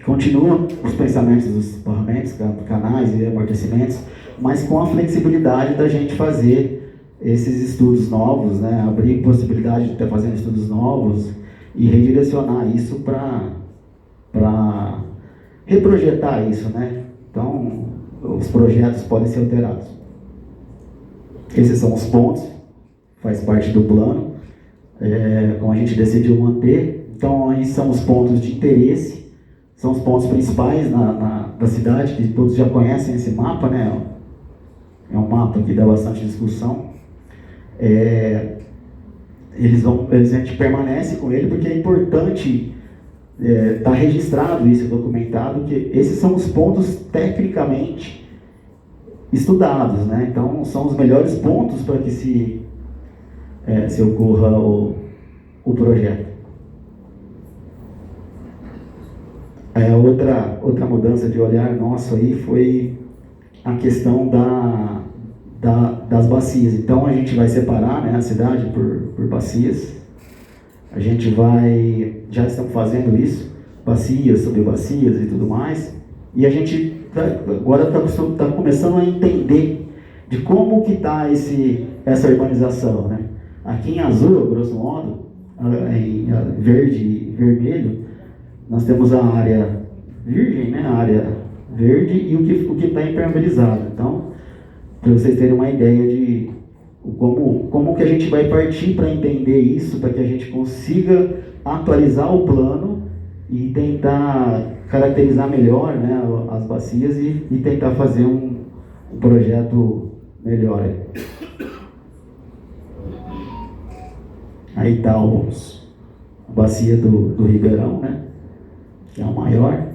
Speaker 6: Continuam os pensamentos dos barramentos, canais e amortecimentos, mas com a flexibilidade da gente fazer esses estudos novos, né? Abrir possibilidade de estar fazendo estudos novos e redirecionar isso para reprojetar isso, né? Então, os projetos podem ser alterados. Esses são os pontos, faz parte do plano, como a gente decidiu manter. Então, aí são os pontos de interesse, são os pontos principais da cidade, que todos já conhecem esse mapa, né? É um mapa que dá bastante discussão. A gente permanece com ele porque é importante estar registrado isso, documentado, que esses são os pontos tecnicamente estudados, né? Então são os melhores pontos para que se ocorra o projeto. Outra mudança de olhar nosso aí foi a questão das bacias. Então a gente vai separar, né, a cidade por bacias. A gente já estamos fazendo isso, bacias, subbacias e tudo mais. E a gente agora está começando a entender de como que está essa urbanização, né? Aqui em azul, grosso modo, em verde e vermelho, nós temos a área virgem, né, a área verde e o que está impermeabilizado. Então, para vocês terem uma ideia de como que a gente vai partir para entender isso, para que a gente consiga atualizar o plano e tentar caracterizar melhor, né, as bacias e tentar fazer um projeto melhor. Aí está a bacia do Ribeirão, né, que é a maior.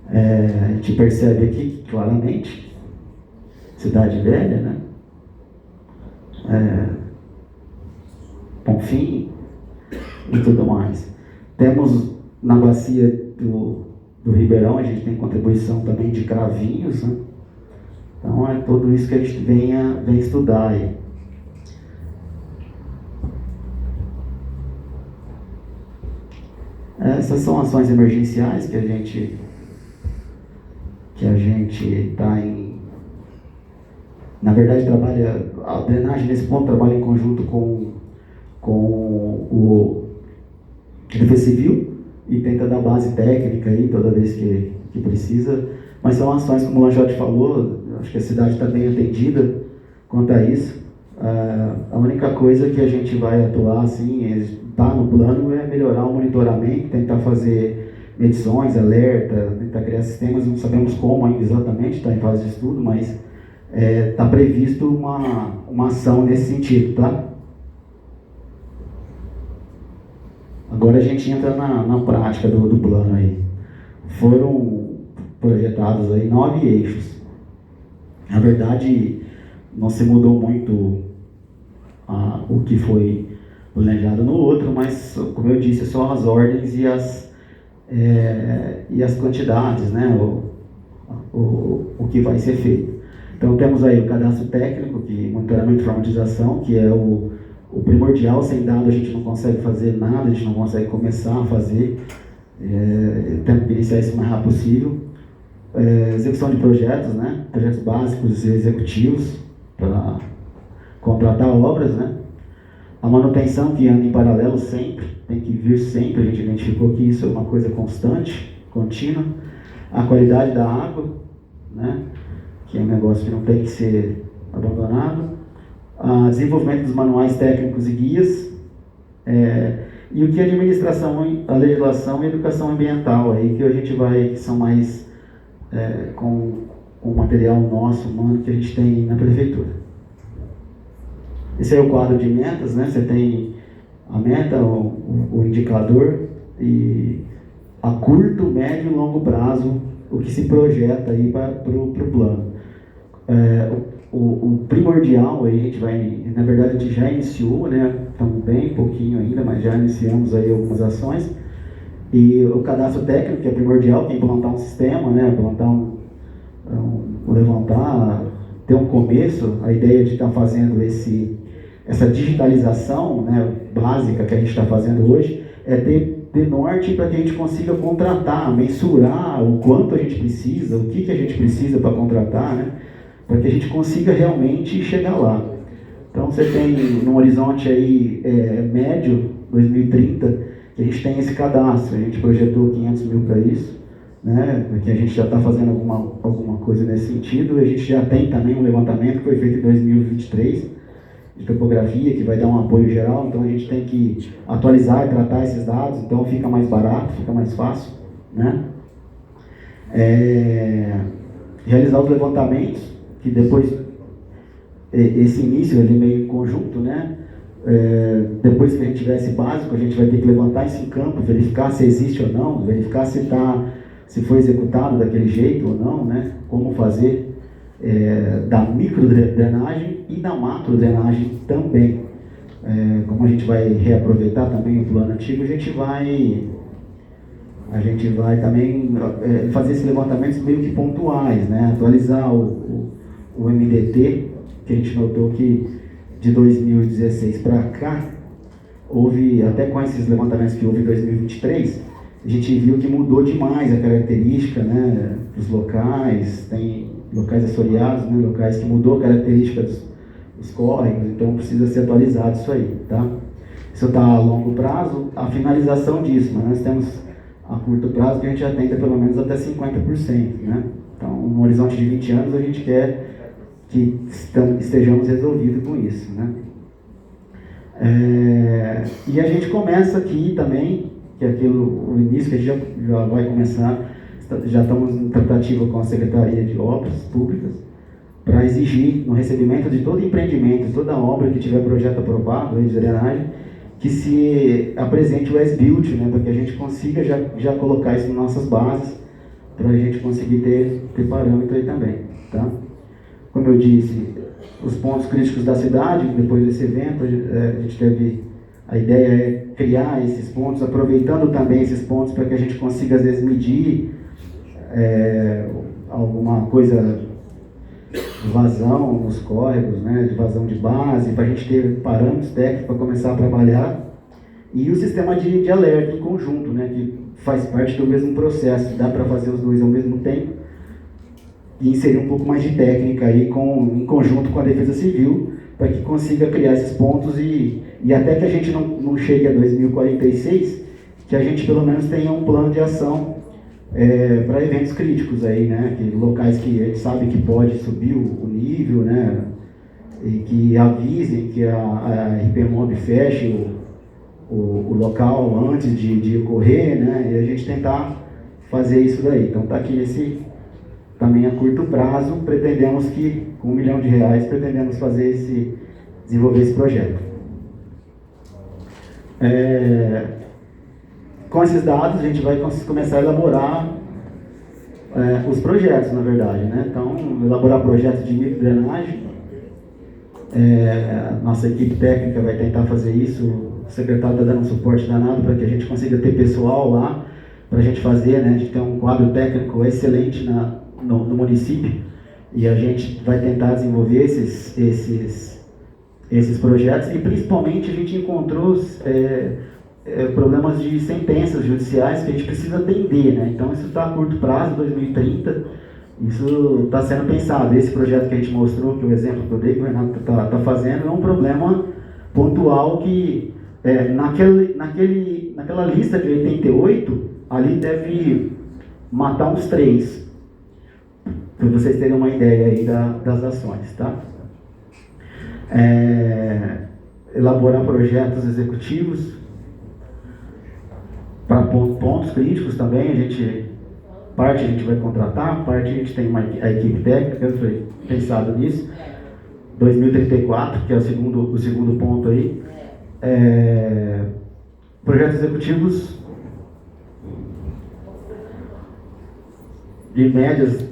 Speaker 6: A gente percebe aqui claramente Cidade Velha, né? Bonfim e tudo mais. Temos na bacia do Ribeirão, a gente tem contribuição também de Cravinhos, né? Então é tudo isso que a gente vem estudar aí. Essas são ações emergenciais que a gente está Na verdade, a drenagem nesse ponto trabalha em conjunto com o Defesa Civil e tenta dar base técnica aí toda vez que precisa. Mas são ações, como o Lanjotti falou, acho que a cidade está bem atendida quanto a isso. A única coisa que a gente vai atuar, assim, está no plano, é melhorar o monitoramento, tentar fazer medições, alerta, tentar criar sistemas, não sabemos como ainda exatamente, está em fase de estudo, mas está previsto uma ação nesse sentido, tá? Agora a gente entra na prática do plano aí. Foram projetados aí 9 eixos. Na verdade, não se mudou muito o que foi planejado no outro, mas, como eu disse, são as ordens e as quantidades, né? O que vai ser feito. Então, temos aí o cadastro técnico, monitoramento e informatização, que é o primordial. Sem dado a gente não consegue fazer nada, a gente não consegue começar a fazer. Temos que iniciar isso o mais rápido possível. Execução de projetos, né? Projetos básicos e executivos para contratar obras, né? A manutenção, que anda em paralelo sempre, tem que vir sempre, a gente identificou que isso é uma coisa constante, contínua. A qualidade da água, né? Que é um negócio que não tem que ser abandonado. Desenvolvimento dos manuais técnicos e guias. E o que é administração, a legislação e educação ambiental, aí, que a gente que são mais com o material nosso, humano, que a gente tem na prefeitura. Esse é o quadro de metas, né? Você tem a meta, o indicador, e a curto, médio e longo prazo, o que se projeta aí para o plano. O primordial, aí a gente vai, na verdade a gente já iniciou, né? Estamos bem pouquinho ainda, mas já iniciamos aí algumas ações. E o cadastro técnico, que é primordial, que é implantar um sistema, né? Levantar, ter um começo. A ideia de estar fazendo essa digitalização, né, básica que a gente está fazendo hoje, é ter norte para que a gente consiga contratar, mensurar o quanto a gente precisa, o que a gente precisa para contratar, né? Para que a gente consiga realmente chegar lá. Então você tem no horizonte aí médio, 2030, que a gente tem esse cadastro. A gente projetou 500 mil para isso, né? Porque a gente já está fazendo alguma coisa nesse sentido. A gente já tem também um levantamento que foi feito em 2023 de topografia, que vai dar um apoio geral. Então a gente tem que atualizar e tratar esses dados, então fica mais barato, fica mais fácil, né? Realizar os levantamentos, que depois, esse início ele meio em conjunto, né? Depois que a gente tiver esse básico, a gente vai ter que levantar isso em campo, verificar se existe ou não, verificar se foi executado daquele jeito ou não, né? Como fazer da microdrenagem e da macrodrenagem também. Como a gente vai reaproveitar também o plano antigo, a gente vai também fazer esses levantamentos meio que pontuais, né? Atualizar o MDT, que a gente notou que de 2016 para cá, houve, até com esses levantamentos que houve em 2023, a gente viu que mudou demais a característica, né, dos locais. Tem locais assoreados, né, locais que mudou a característica dos córregos, então precisa ser atualizado isso aí, tá? Isso está a longo prazo, a finalização disso, mas nós temos a curto prazo que a gente já tenta pelo menos até 50%, né? Então, no horizonte de 20 anos, a gente quer que estejamos resolvidos com isso, né? E a gente começa aqui também, que é o início que a gente já vai começar, já estamos em tratativa com a Secretaria de Obras Públicas, para exigir, no recebimento de todo empreendimento, toda obra que tiver projeto aprovado de drenagem, que se apresente o as-built, né, para que a gente consiga já colocar isso nas nossas bases, para a gente conseguir ter parâmetro aí também, tá? Como eu disse, os pontos críticos da cidade, depois desse evento, a gente teve, a ideia é criar esses pontos, aproveitando também esses pontos para que a gente consiga, às vezes, medir alguma coisa de vazão nos córregos, né, de vazão de base, para a gente ter parâmetros técnicos para começar a trabalhar. E o sistema de alerta em conjunto, né, que faz parte do mesmo processo, dá para fazer os dois ao mesmo tempo, inserir um pouco mais de técnica aí em conjunto com a Defesa Civil, para que consiga criar esses pontos e até que a gente não chegue a 2046, que a gente pelo menos tenha um plano de ação para eventos críticos aí, né? Que locais que a gente sabe que pode subir o nível, né? E que avisem que a RPMob feche o local antes de ocorrer, né? E a gente tentar fazer isso daí. Então está aqui também a curto prazo, pretendemos que, com R$1 milhão, pretendemos desenvolver esse projeto. Com esses dados, a gente vai começar a elaborar os projetos, na verdade, né? Então, elaborar projetos de microdrenagem. Nossa equipe técnica vai tentar fazer isso. O secretário está dando um suporte danado para que a gente consiga ter pessoal lá para a gente fazer, né? A gente tem um quadro técnico excelente no município e a gente vai tentar desenvolver esses projetos e principalmente a gente encontrou problemas de sentenças judiciais que a gente precisa atender, né? Então isso está a curto prazo, 2030, isso está sendo pensado. Esse projeto que a gente mostrou, que o exemplo que eu dei, que o Renato está fazendo, é um problema pontual que naquela lista de 88, ali deve matar uns 3, para vocês terem uma ideia aí das ações, tá? Elaborar projetos executivos para pontos críticos também, parte a gente vai contratar, parte a gente tem a equipe técnica, eu falei, pensado nisso. 2034, que é o segundo ponto aí. Projetos executivos de médias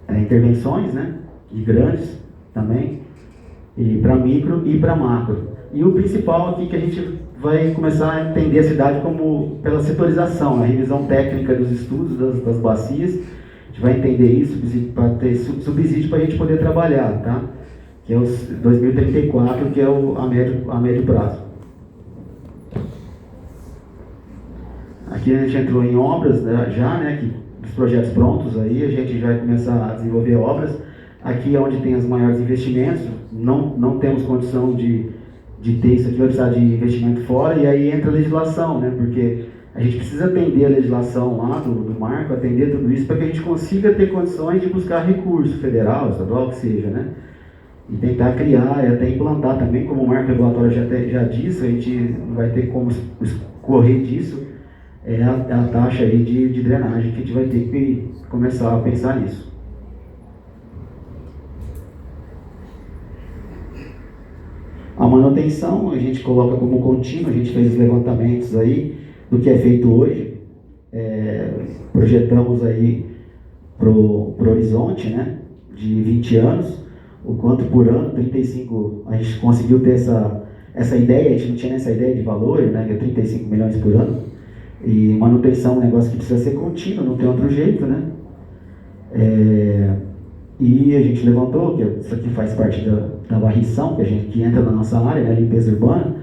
Speaker 6: intervenções, né? E grandes também, e para micro e para macro. E o principal aqui que a gente vai começar a entender a cidade como pela setorização, a revisão técnica dos estudos das bacias. A gente vai entender isso para ter subsídio para a gente poder trabalhar, tá? Que é os 2034, que é a médio prazo. Aqui a gente entrou em obras, né, já, né, os projetos prontos aí, a gente já vai começar a desenvolver obras. Aqui é onde tem os maiores investimentos, não temos condição de ter isso aqui, vai precisar de investimento fora, e aí entra a legislação, né, porque a gente precisa atender a legislação lá do marco, atender tudo isso para que a gente consiga ter condições de buscar recurso federal, estadual, que seja, né, e tentar criar e até implantar também, como o marco regulatório já disse, a gente não vai ter como escorrer disso, a taxa aí de drenagem, que a gente vai ter que começar a pensar nisso. A manutenção a gente coloca como contínua, a gente fez os levantamentos aí do que é feito hoje, projetamos aí pro horizonte, né, de 20 anos, o quanto por ano, 35, a gente conseguiu ter essa ideia, a gente não tinha essa ideia de valor, né, que é 35 milhões por ano. E manutenção é um negócio que precisa ser contínuo, não tem outro jeito, né? E a gente levantou, que isso aqui faz parte da varrição, que entra na nossa área, né, limpeza urbana,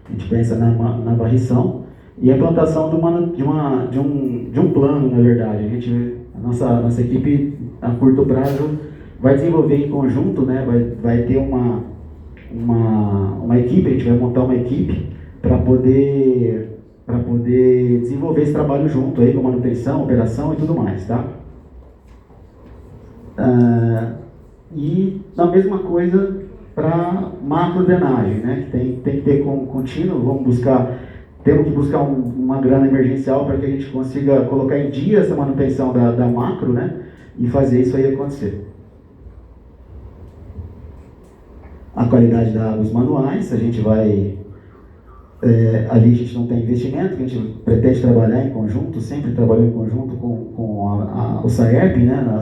Speaker 6: a gente pensa na varrição, e a implantação de um plano, na verdade. A nossa equipe, a curto prazo, vai desenvolver em conjunto, né, vai ter uma equipe, a gente vai montar uma equipe para poder desenvolver esse trabalho junto aí, com manutenção, operação e tudo mais, tá? E a mesma coisa para macro drenagem, né? Tem que ter contínuo, temos que buscar uma grana emergencial para que a gente consiga colocar em dia essa manutenção da macro, né? E fazer isso aí acontecer. A qualidade dos manuais, a gente vai... ali a gente não tem investimento, a gente pretende trabalhar em conjunto, sempre trabalhou em conjunto com o SAERP, né,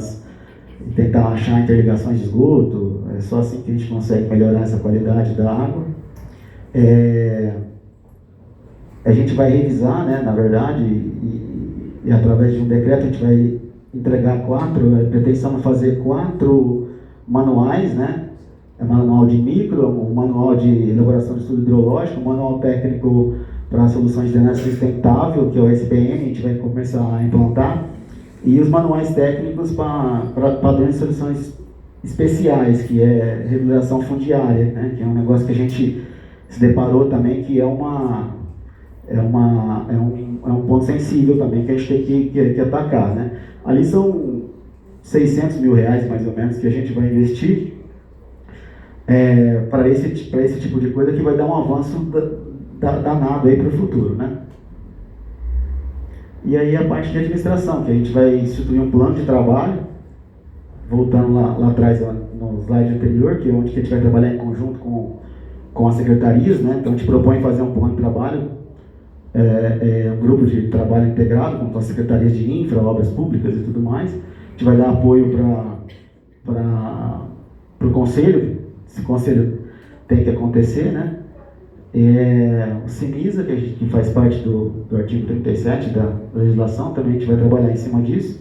Speaker 6: tentar achar interligações de esgoto, é só assim que a gente consegue melhorar essa qualidade da água. A gente vai revisar, né, na verdade, e através de um decreto a gente vai entregar a pretensão de fazer 4 manuais, né, manual de micro, o manual de elaboração de estudo hidrológico, o manual técnico para soluções de drenagem sustentável, que é o SBM, a gente vai começar a implantar, e os manuais técnicos para padrões de soluções especiais, que é regulação fundiária, né, que é um negócio que a gente se deparou também, que é um ponto sensível também, que a gente tem que atacar, né. Ali são 600 mil reais, mais ou menos, que a gente vai investir para esse tipo de coisa, que vai dar um avanço danado aí para o futuro, né. E aí a parte de administração, que a gente vai instituir um plano de trabalho, voltando lá atrás, no slide anterior, que é onde que a gente vai trabalhar em conjunto com as secretarias, né. Então a gente propõe fazer um plano de trabalho, um grupo de trabalho integrado com as secretarias de infra, obras públicas e tudo mais. A gente vai dar apoio para o conselho, esse conselho tem que acontecer, né. O CIMISA, que faz parte do artigo 37 da legislação, também a gente vai trabalhar em cima disso.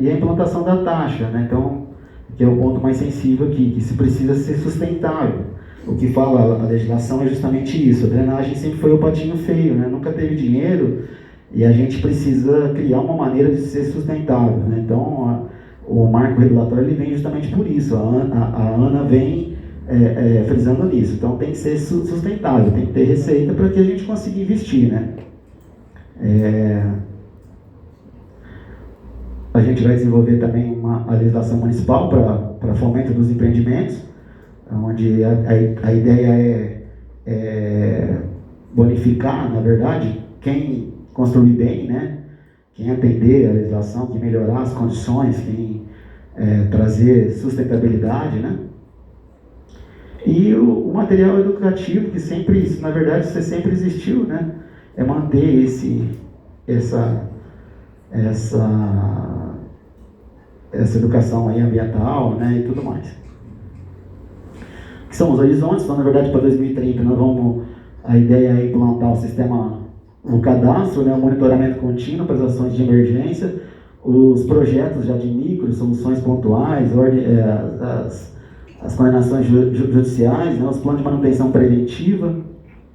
Speaker 6: E a implantação da taxa, né, então, que é o ponto mais sensível aqui, que se precisa ser sustentável. O que fala a legislação é justamente isso. A drenagem sempre foi o patinho feio, né? Nunca teve dinheiro, e a gente precisa criar uma maneira de ser sustentável, né? Então, o marco regulatório ele vem justamente por isso. A ANA vem frisando nisso. Então, tem que ser sustentável, tem que ter receita para que a gente consiga investir, né? A gente vai desenvolver também a legislação municipal para fomento dos empreendimentos, onde a ideia é bonificar, na verdade, quem construir bem, né? Quem atender a legislação, quem melhorar as condições, quem trazer sustentabilidade, né? E o material educativo, que sempre, isso, na verdade, isso sempre existiu, né? É manter essa educação aí ambiental, né? E tudo mais. Que são os horizontes. Então, na verdade, para 2030, a ideia é implantar o cadastro, né, o monitoramento contínuo para as ações de emergência, os projetos já de micro, soluções pontuais, as coordenações judiciais, né, os planos de manutenção preventiva,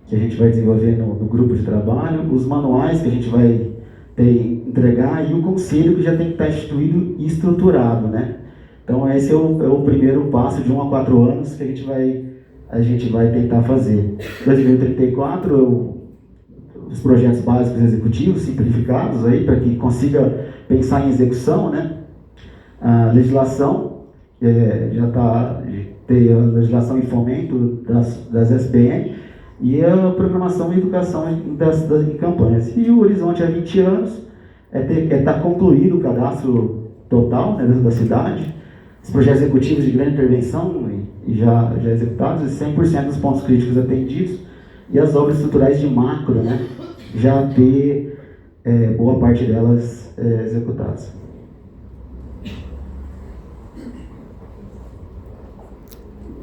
Speaker 6: que a gente vai desenvolver no grupo de trabalho, os manuais que a gente vai entregar, e o conselho, que já tem que estar instituído e estruturado, né? Então esse é o primeiro passo de 1 a 4 anos que a gente vai tentar fazer. 2034, os projetos básicos executivos simplificados aí, para que consiga pensar em execução, né? A legislação, tem a legislação em fomento das SBN, e a programação e educação em campanhas. E o horizonte a 20 anos é estar concluído o cadastro total, né, da cidade, os projetos executivos de grande intervenção e já executados, e 100% dos pontos críticos atendidos, e as obras estruturais de macro, né, já ter boa parte delas executadas.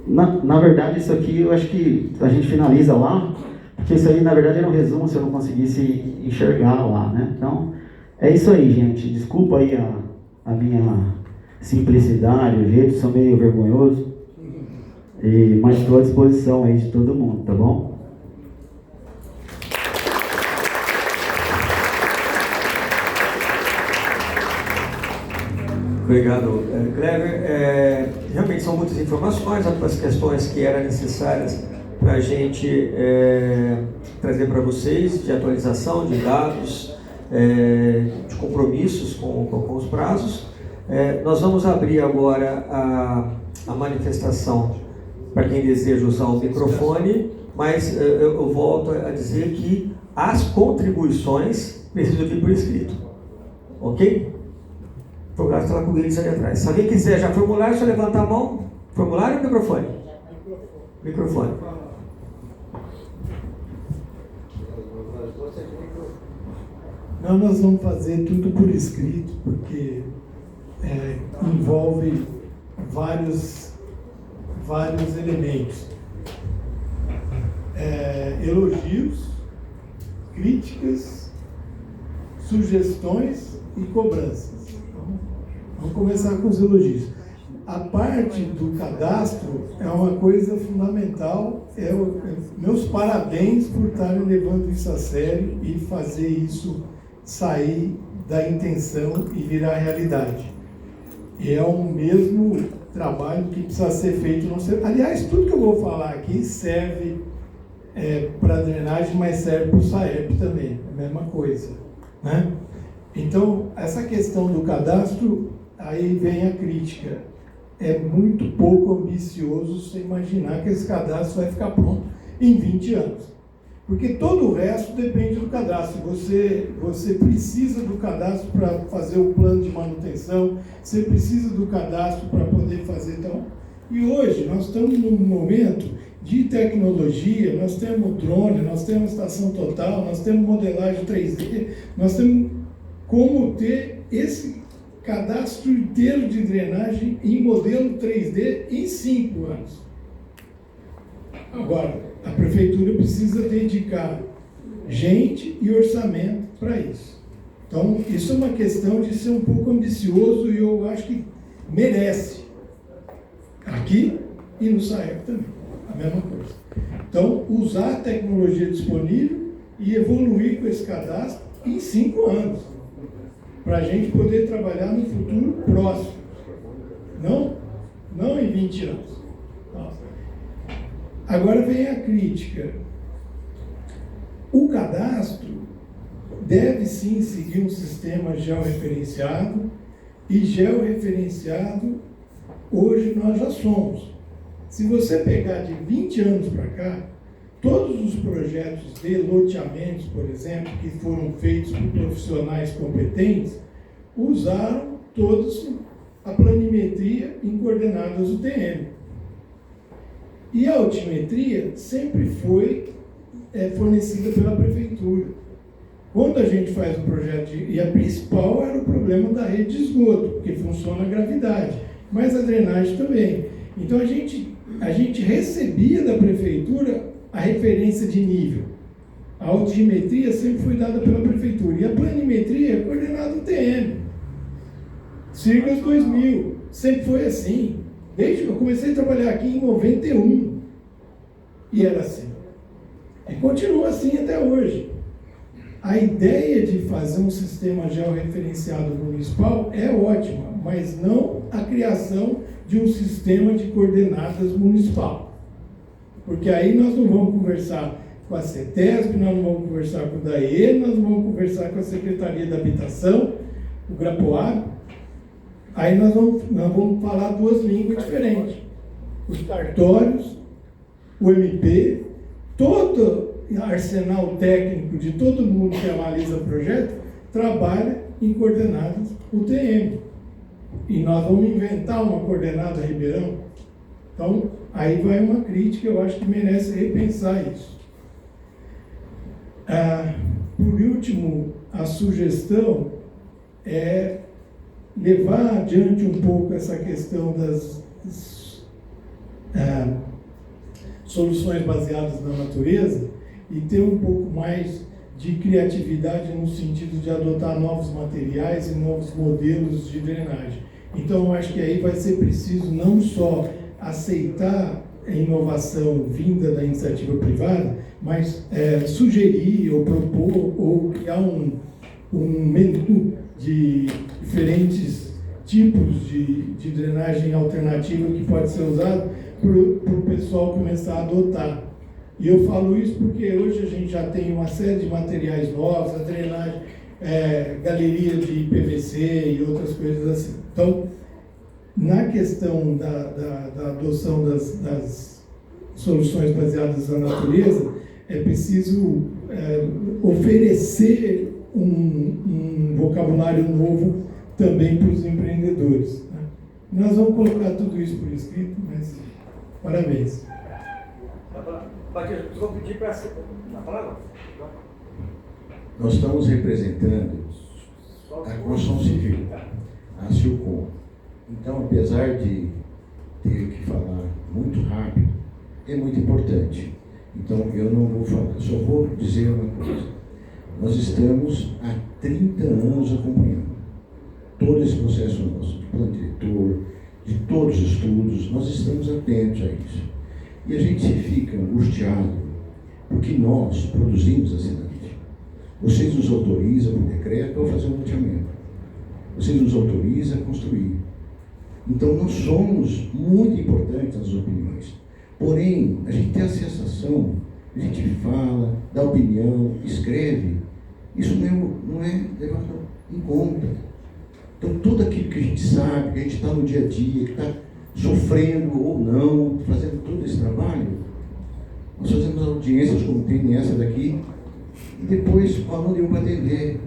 Speaker 6: Na verdade, isso aqui eu acho que a gente finaliza lá, porque isso aí, na verdade, era um resumo se eu não conseguisse enxergar lá, né? Então, é isso aí, gente. Desculpa aí a minha simplicidade, o jeito, sou meio vergonhoso, mas estou à disposição aí de todo mundo, tá bom?
Speaker 1: Obrigado, Cleber. Realmente são muitas informações, algumas questões que eram necessárias para a gente trazer para vocês, de atualização de dados, de compromissos com os prazos. Nós vamos abrir agora a manifestação para quem deseja usar o microfone, mas eu volto a dizer que as contribuições precisam vir por escrito, ok? O formulário está lá com o Gris ali atrás. Se alguém quiser já formulário, é só levantar a mão. Formulário ou microfone? Microfone.
Speaker 7: Não, nós vamos fazer tudo por escrito, porque envolve vários elementos. Elogios, críticas, sugestões e cobranças. Então, vamos começar com os elogios. a parte do cadastro é uma coisa fundamental. Meus parabéns por estarem levando isso a sério e fazer isso sair da intenção e virar realidade. É o mesmo trabalho que precisa ser feito. Não sei. Aliás, tudo que eu vou falar aqui serve para drenagem, mas serve para o SAEP também, a mesma coisa, né? Então, essa questão do cadastro, aí vem a crítica. É muito pouco ambicioso você imaginar que esse cadastro vai ficar pronto em 20 anos. Porque todo o resto depende do cadastro. Você precisa do cadastro para fazer o plano de manutenção, você precisa do cadastro para poder fazer. Então, e hoje nós estamos num momento de tecnologia, nós temos drone, nós temos estação total, nós temos modelagem 3D, nós temos como ter esse cadastro inteiro de drenagem em modelo 3D em 5 anos. Agora, a prefeitura precisa dedicar gente e orçamento para isso. Então, isso é uma questão de ser um pouco ambicioso e eu acho que merece. Aqui e no SAEP também, a mesma coisa. Então, usar a tecnologia disponível e evoluir com esse cadastro em 5 anos, para a gente poder trabalhar no futuro próximo, não em 20 anos. Agora vem a crítica. O cadastro deve sim seguir um sistema georreferenciado, e georreferenciado hoje nós já somos. Se você pegar de 20 anos para cá, todos os projetos de loteamentos, por exemplo, que foram feitos por profissionais competentes, usaram todos a planimetria em coordenadas UTM. E a altimetria sempre foi fornecida pela prefeitura. Quando a gente faz um projeto, e a principal era o problema da rede de esgoto, porque funciona a gravidade, mas a drenagem também. Então a gente recebia da prefeitura a referência de nível. A altimetria sempre foi dada pela prefeitura. E a planimetria é coordenada UTM. Siglas 2000. Sempre foi assim. Desde que eu comecei a trabalhar aqui em 91. E era assim. E continua assim até hoje. A ideia de fazer um sistema georreferenciado municipal é ótima, mas não a criação de um sistema de coordenadas municipal. Porque aí nós não vamos conversar com a CETESB, nós não vamos conversar com o DAE, nós não vamos conversar com a Secretaria da Habitação, o GRAPOAB. Aí nós vamos falar duas línguas diferentes. Os cartórios, o MP, todo arsenal técnico de todo mundo que analisa o projeto trabalha em coordenadas UTM. E nós vamos inventar uma coordenada Ribeirão. Então, aí vai uma crítica, eu acho que merece repensar isso. Por último, a sugestão é levar adiante um pouco essa questão das soluções baseadas na natureza e ter um pouco mais de criatividade no sentido de adotar novos materiais e novos modelos de drenagem. Então, eu acho que aí vai ser preciso não só aceitar a inovação vinda da iniciativa privada, mas sugerir ou propor ou criar um menu de diferentes tipos de drenagem alternativa que pode ser usado para o pessoal começar a adotar. E eu falo isso porque hoje a gente já tem uma série de materiais novos, a drenagem, galeria de PVC e outras coisas assim. Então, na questão da adoção das soluções baseadas na natureza, é preciso oferecer um vocabulário novo também para os empreendedores, né? Nós vamos colocar tudo isso por escrito, mas parabéns.
Speaker 2: Vou pedir para a palavra.
Speaker 8: Nós estamos representando a construção civil, a Silcom. Então, apesar de ter que falar muito rápido, é muito importante. Então, eu não vou falar, só vou dizer uma coisa. Nós estamos há 30 anos acompanhando todo esse processo nosso, de plano diretor, de todos os estudos, nós estamos atentos a isso. E a gente fica angustiado porque nós produzimos a cidade. Vocês nos autorizam por decreto a fazer um loteamento. Vocês nos autorizam a construir. Então nós somos muito importantes nas opiniões. Porém, a gente tem a sensação, a gente fala, dá opinião, escreve, isso não é levado em conta. Então tudo aquilo que a gente sabe, que a gente está no dia a dia, que está sofrendo ou não, fazendo todo esse trabalho, nós fazemos audiências como tem essa daqui, e depois o aluno deu para atender.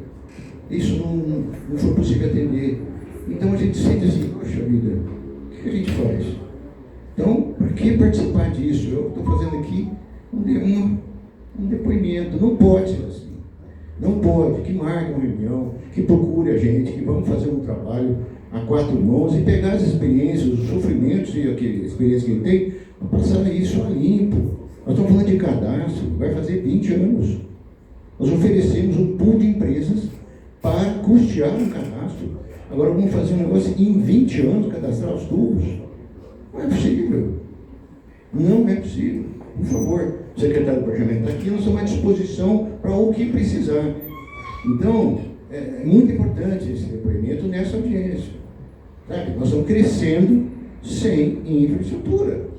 Speaker 8: Isso não foi possível atender. Então a gente sente assim, poxa vida, o que a gente faz? Então, para que participar disso? Eu estou fazendo aqui um depoimento. Não pode ser assim. Não pode. Que marque uma reunião, que procure a gente, que vamos fazer um trabalho a quatro mãos e pegar as experiências, os sofrimentos e a experiência que ele tem, para passar isso a limpo. Nós estamos falando de cadastro, vai fazer 20 anos. Nós oferecemos um pool de empresas para custear um cadastro. Agora vamos fazer um negócio em 20 anos, cadastrar os tubos. Não é possível. Não é possível. Por favor, o secretário do Planejamento está aqui, nós estamos à disposição para o que precisar. Então, é muito importante esse depoimento nessa audiência. Sabe? Nós estamos crescendo sem infraestrutura.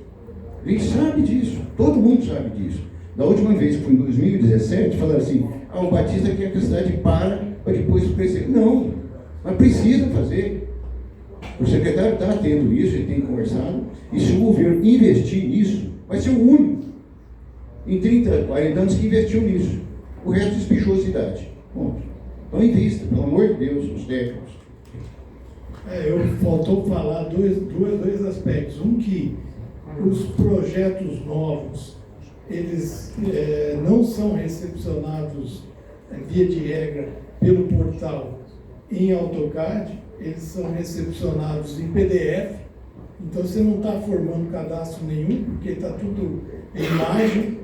Speaker 8: A gente sabe disso, todo mundo sabe disso. Da última vez, que foi em 2017, falaram assim, o Batista quer que a cidade para depois crescer. Não, mas precisa fazer. O secretário está tendo isso, ele tem conversado, e se o governo investir nisso, vai ser o único em 30, 40 anos que investiu nisso. O resto despichou a cidade. Ponto. Então invista, pelo amor de Deus, os técnicos.
Speaker 7: Faltou falar dois aspectos. Um, que os projetos novos, eles não são recepcionados, via de regra, pelo portal em AutoCAD, eles são recepcionados em PDF, então você não está formando cadastro nenhum, porque está tudo em imagem.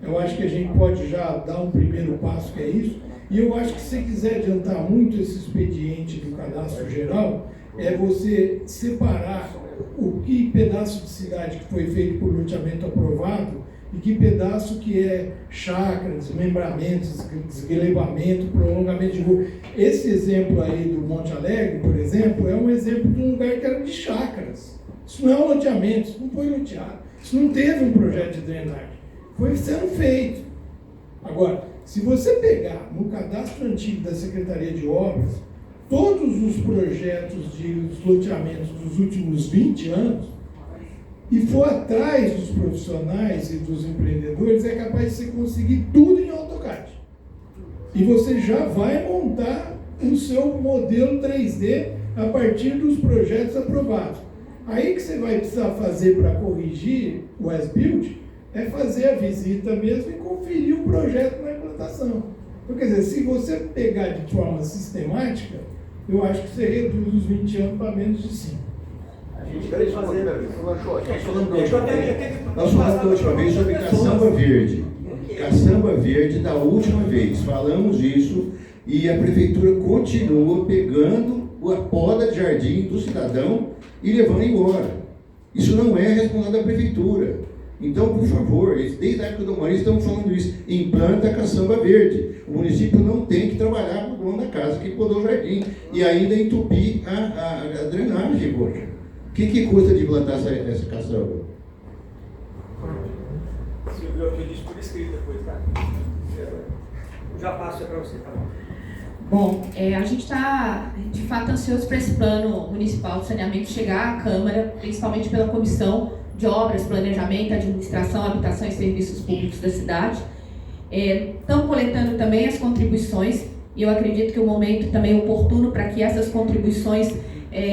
Speaker 7: Eu acho que a gente pode já dar um primeiro passo, que é isso. E eu acho que se você quiser adiantar muito esse expediente do cadastro geral, é você separar o que pedaço de cidade que foi feito por loteamento aprovado e que pedaço que é chácara, desmembramento, desguelebamento, prolongamento de rua. Esse exemplo aí do Monte Alegre, por exemplo, é um exemplo de um lugar que era de chácaras. Isso não é um loteamento, isso não foi loteado. Isso não teve um projeto de drenagem. Foi sendo feito. Agora, se você pegar no cadastro antigo da Secretaria de Obras, todos os projetos de loteamentos dos últimos 20 anos, e for atrás dos profissionais e dos empreendedores, é capaz de você conseguir tudo em AutoCAD. E você já vai montar o seu modelo 3D a partir dos projetos aprovados. Aí que você vai precisar fazer para corrigir o as-built é fazer a visita mesmo e conferir o projeto na implantação. Então, quer dizer, se você pegar de forma sistemática, eu acho que você reduz os 20 anos para menos de 5.
Speaker 3: Nós falamos da última vez sobre caçamba verde. Caçamba verde da última vez. Falamos isso e a prefeitura continua pegando a poda de jardim do cidadão e levando embora. Isso não é responsabilidade da prefeitura. Então, por favor, desde a época do Maurício estamos falando isso. Implanta a caçamba verde. O município não tem que trabalhar com o dono da casa que podou o jardim e ainda entupir a drenagem, poxa. O que custa de implantar essa caçamba?
Speaker 2: Silvio, eu disse por escrito depois, tá? Eu já passo para você, tá bom?
Speaker 9: Bom, a gente está, de fato, ansioso para esse plano municipal de saneamento chegar à Câmara, principalmente pela Comissão de Obras, Planejamento, Administração, Habitação e Serviços Públicos da cidade. Estão coletando também as contribuições e eu acredito que o momento também é oportuno para que essas contribuições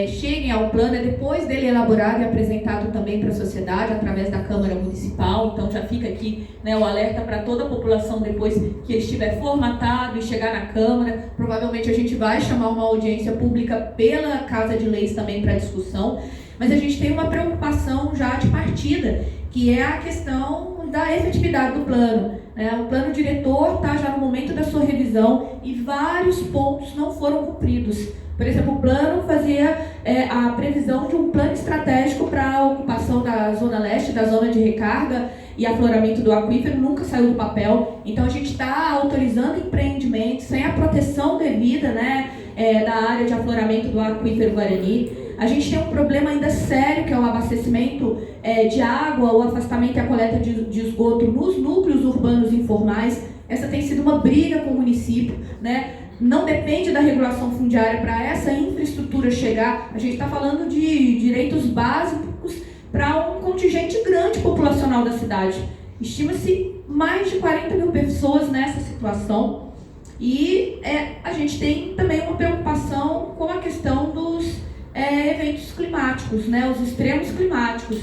Speaker 9: cheguem ao plano, depois dele elaborado e apresentado também para a sociedade através da Câmara Municipal. Então já fica aqui, né, o alerta para toda a população depois que ele estiver formatado e chegar na Câmara. Provavelmente a gente vai chamar uma audiência pública pela Casa de Leis também para discussão, mas a gente tem uma preocupação já de partida, que é a questão da efetividade do plano. O plano diretor está já no momento da sua revisão e vários pontos não foram cumpridos. Por exemplo, o plano fazia a previsão de um plano estratégico para a ocupação da Zona Leste, da zona de recarga e afloramento do aquífero, nunca saiu do papel. Então a gente está autorizando empreendimentos sem a proteção devida, né, da área de afloramento do aquífero Guarani. A gente tem um problema ainda sério, que é o abastecimento de água, o afastamento e a coleta de esgoto nos núcleos urbanos informais. Essa tem sido uma briga com o município, né? Não depende da regulação fundiária para essa infraestrutura chegar. A gente está falando de direitos básicos para um contingente grande populacional da cidade. Estima-se mais de 40 mil pessoas nessa situação. E a gente tem também uma preocupação com a questão dos eventos climáticos, né, os extremos climáticos.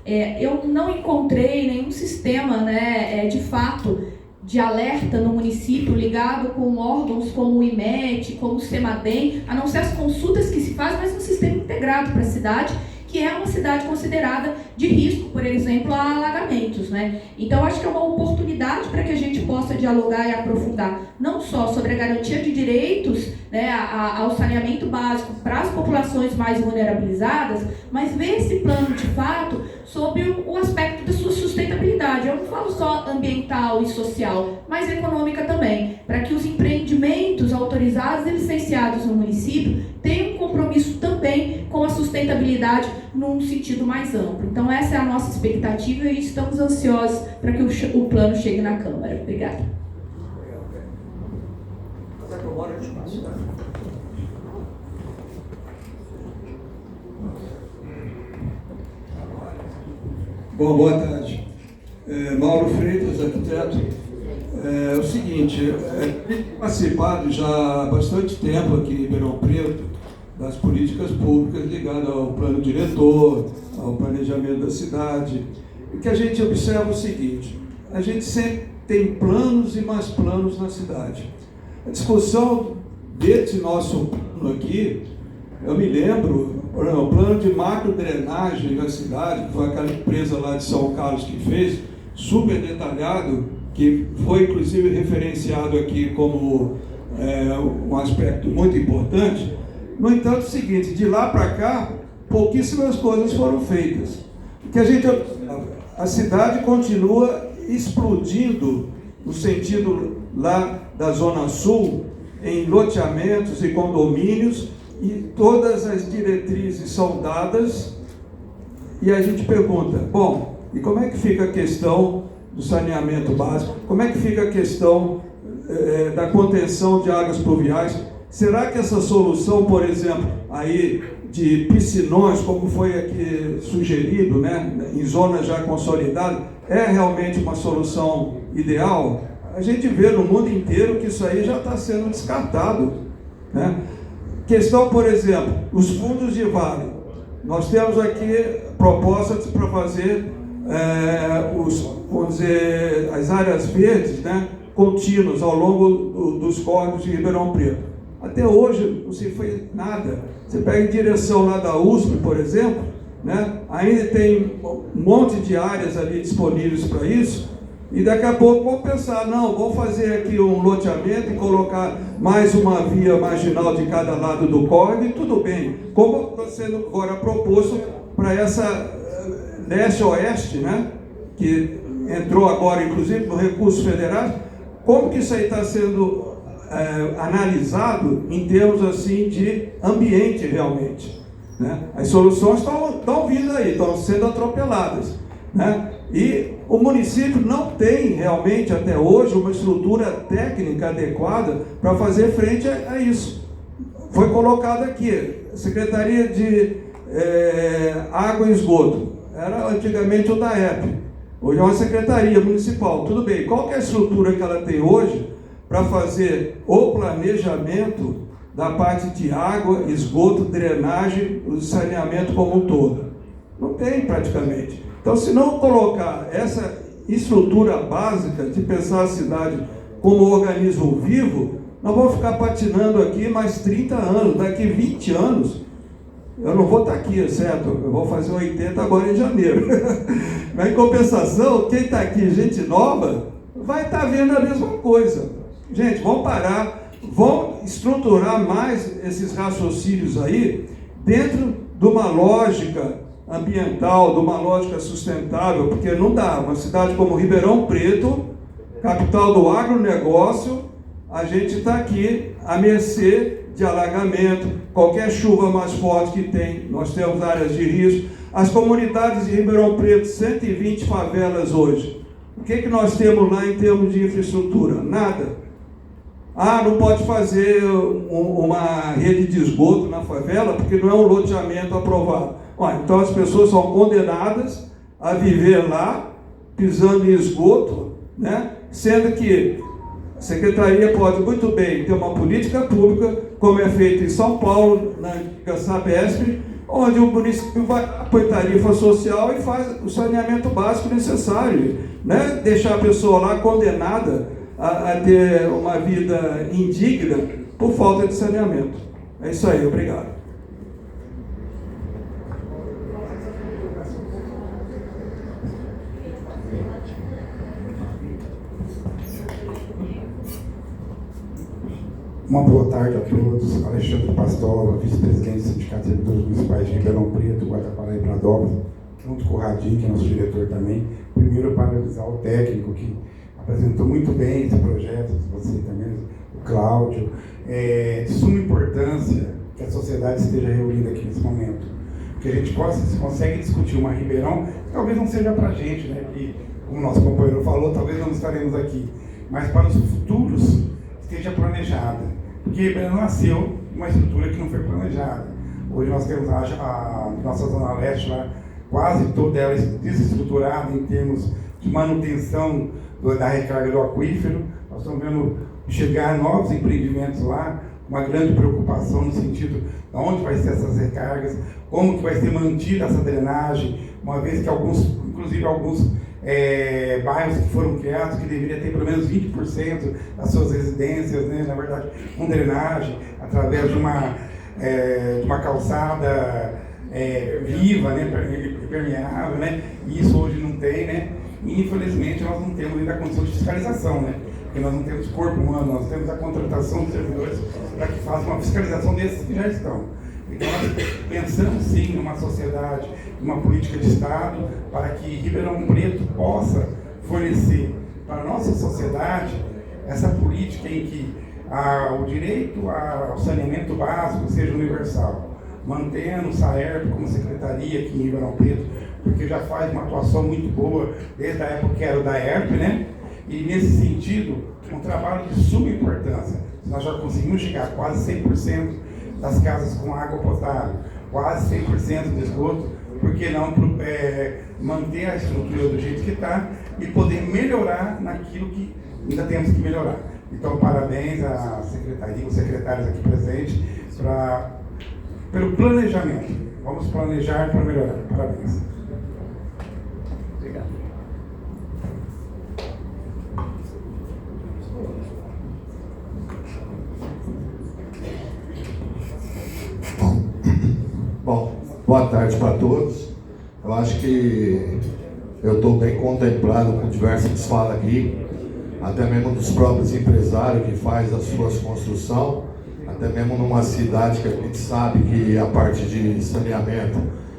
Speaker 9: Eu não encontrei nenhum sistema, né, de fato, de alerta no município ligado com órgãos como o IMET, como o CEMADEM, a não ser as consultas que se faz, mas um sistema integrado para a cidade, que é uma cidade considerada de risco, por exemplo, a alagamentos, né? Então, acho que é uma oportunidade para que a gente possa dialogar e aprofundar, não só sobre a garantia de direitos, né, ao saneamento básico para as populações mais vulnerabilizadas, mas ver esse plano, de fato, sobre o aspecto da sua sustentabilidade. Eu não falo só ambiental e social, mas econômica também, para que os empreendimentos autorizados e licenciados no município tenham um compromisso também com a sustentabilidade num sentido mais amplo. Então, essa é a nossa expectativa e estamos ansiosos para que o plano chegue na Câmara. Obrigada.
Speaker 10: Bom, boa tarde. Mauro Freitas, arquiteto. É o seguinte, tenho participado já há bastante tempo aqui em Ribeirão Preto das políticas públicas ligadas ao plano diretor, ao planejamento da cidade. E que a gente observa o seguinte, a gente sempre tem planos e mais planos na cidade. A discussão desse nosso plano aqui, eu me lembro, o plano de macro drenagem da cidade, que foi aquela empresa lá de São Carlos que fez, super detalhado, que foi inclusive referenciado aqui como um aspecto muito importante. No entanto, é o seguinte, de lá para cá, pouquíssimas coisas foram feitas. Porque a cidade continua explodindo no sentido lá da Zona Sul, em loteamentos e condomínios, e todas as diretrizes são dadas, e a gente pergunta, bom, e como é que fica a questão do saneamento básico? Como é que fica a questão da contenção de águas pluviais? Será que essa solução, por exemplo, aí de piscinões, como foi aqui sugerido, né, em zonas já consolidadas, é realmente uma solução ideal? A gente vê no mundo inteiro que isso aí já está sendo descartado, né? Questão, por exemplo, os fundos de vale. Nós temos aqui propostas para fazer vamos dizer, as áreas verdes, né, contínuas ao longo dos córregos de Ribeirão Preto. Até hoje não se fez nada. Você pega em direção lá da USP, por exemplo, né, ainda tem um monte de áreas ali disponíveis para isso, e daqui a pouco vão pensar, não, vou fazer aqui um loteamento e colocar mais uma via marginal de cada lado do córrego, e tudo bem. Como está sendo agora proposto para essa leste-oeste, né, que entrou agora, inclusive, no recursos federais, como que isso aí está sendo analisado em termos assim de ambiente realmente, né? As soluções estão vindo aí, estão sendo atropeladas, né? E o município não tem realmente até hoje uma estrutura técnica adequada para fazer frente a isso. Foi colocado aqui, Secretaria de Água e Esgoto, era antigamente o DAEP, hoje é uma Secretaria Municipal, tudo bem. Qual que é a estrutura que ela tem hoje para fazer o planejamento da parte de água, esgoto, drenagem, o saneamento como um todo? Não tem praticamente. Então, se não colocar essa estrutura básica de pensar a cidade como um organismo vivo, nós vamos ficar patinando aqui mais 30 anos, daqui 20 anos, eu não vou estar aqui, certo? Eu vou fazer 80 agora em janeiro. Mas, em compensação, quem está aqui, gente nova, vai estar vendo a mesma coisa. Gente, vamos parar vão estruturar mais esses raciocínios aí dentro de uma lógica ambiental, de uma lógica sustentável, porque não dá. Uma cidade como Ribeirão Preto, capital do agronegócio, a gente está aqui à mercê de alagamento, qualquer chuva mais forte que tem, nós temos áreas de risco. As comunidades de Ribeirão Preto, 120 favelas hoje. O que nós temos lá em termos de infraestrutura? Nada. Não pode fazer uma rede de esgoto na favela porque não é um loteamento aprovado. Então as pessoas são condenadas a viver lá, pisando em esgoto, né? Sendo que a Secretaria pode muito bem ter uma política pública, como é feito em São Paulo, na antiga Sabesp, onde o município vai para a tarifa social e faz o saneamento básico necessário, né? Deixar a pessoa lá condenada a ter uma vida indigna por falta de saneamento. É isso aí, obrigado.
Speaker 11: Uma boa tarde a todos. Alexandre Pastola, vice-presidente do Sindicato de Servidores Municipais de Ribeirão Preto, Guatapara e Bradópolis, junto com o Radinho, que é nosso diretor também. Primeiro, parabenizar o técnico que apresentou muito bem esse projeto, você também, o Cláudio. De suma importância que a sociedade esteja reunida aqui nesse momento. Porque a gente consegue discutir uma Ribeirão, que talvez não seja para a gente, né? Que, como o nosso companheiro falou, talvez não estaremos aqui, mas para os futuros esteja planejada. Porque Ribeirão nasceu uma estrutura que não foi planejada. Hoje nós temos a nossa Zona Leste lá, quase toda ela desestruturada em termos de manutenção da recarga do aquífero. Nós estamos vendo chegar novos empreendimentos lá, uma grande preocupação no sentido de onde vai ser essas recargas, como que vai ser mantida essa drenagem, uma vez que inclusive alguns bairros que foram criados, que deveria ter pelo menos 20% das suas residências, né, na verdade, com drenagem, através de uma calçada viva, né, permeável, né, e isso hoje não tem, né, e infelizmente nós não temos ainda a condição de fiscalização, né, porque nós não temos corpo humano, nós temos a contratação de servidores para que façam uma fiscalização desses que já estão. Então nós pensamos sim numa sociedade, uma política de Estado, para que Ribeirão Preto possa fornecer para a nossa sociedade essa política em que o direito ao saneamento básico seja universal, mantendo o SAERP como secretaria aqui em Ribeirão Preto, porque já faz uma atuação muito boa desde a época que era o DAERP, né? E nesse sentido, um trabalho de suma importância. Nós já conseguimos chegar a quase 100% das casas com água potável, quase 100% de esgoto, por que não manter a estrutura do jeito que está e poder melhorar naquilo que ainda temos que melhorar. Então, parabéns à secretaria, os secretários aqui presentes, pelo planejamento. Vamos planejar para melhorar. Parabéns.
Speaker 1: Obrigado.
Speaker 12: Bom, boa tarde para todos. Eu acho que eu estou bem contemplado com diversas falas aqui, até mesmo dos próprios empresários que fazem as suas construções, até mesmo numa cidade que a gente sabe que a parte de saneamento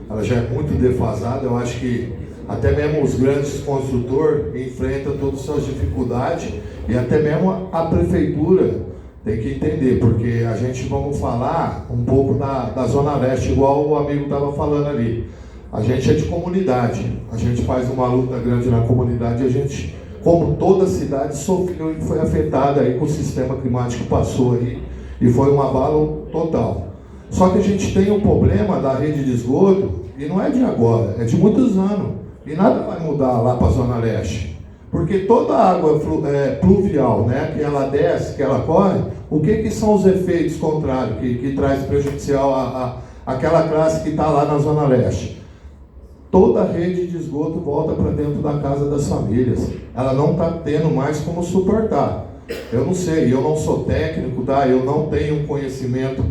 Speaker 12: ela já é muito defasada. Eu acho que até mesmo os grandes construtores enfrentam todas as suas dificuldades e até mesmo a prefeitura tem que entender, porque a gente vamos falar um pouco da Zona Leste, igual o amigo estava falando ali. A gente é de comunidade, a gente faz uma luta grande na comunidade, a gente, como toda cidade, sofreu e foi afetada aí com o sistema climático que passou aí, e foi um abalo total. Só que a gente tem um problema da rede de esgoto, e não é de agora, é de muitos anos, e nada vai mudar lá para a Zona Leste. Porque toda a água pluvial, né, que ela desce, que ela corre, o que são os efeitos contrários que traz prejudicial àquela classe que está lá na Zona Leste? Toda a rede de esgoto volta para dentro da casa das famílias. Ela não está tendo mais como suportar. Eu não sei, eu não sou técnico, tá? Eu não tenho um conhecimento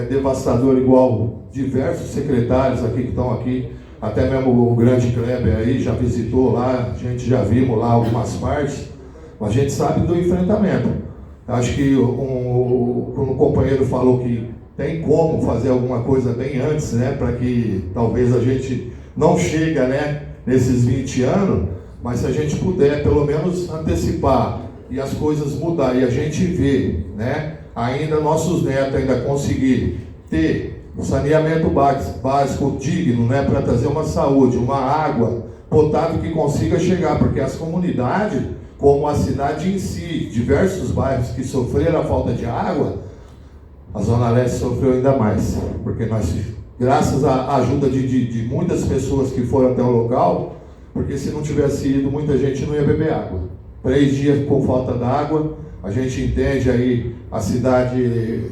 Speaker 12: devastador igual diversos secretários aqui que estão aqui. Até mesmo o grande Kleber aí já visitou lá, a gente já vimos lá algumas partes, mas a gente sabe do enfrentamento. Acho que quando o companheiro falou que tem como fazer alguma coisa bem antes, né, para que talvez a gente não chegue, né, nesses 20 anos, mas se a gente puder pelo menos antecipar e as coisas mudar e a gente vê, né, ainda nossos netos ainda conseguir ter um saneamento básico digno, né, para trazer uma saúde, uma água potável que consiga chegar, porque as comunidades, como a cidade em si, diversos bairros que sofreram a falta de água, a Zona Leste sofreu ainda mais, porque nós, graças à ajuda de muitas pessoas que foram até o local, porque se não tivesse ido, muita gente não ia beber água. 3 dias com falta d'água, a gente entende aí, a cidade,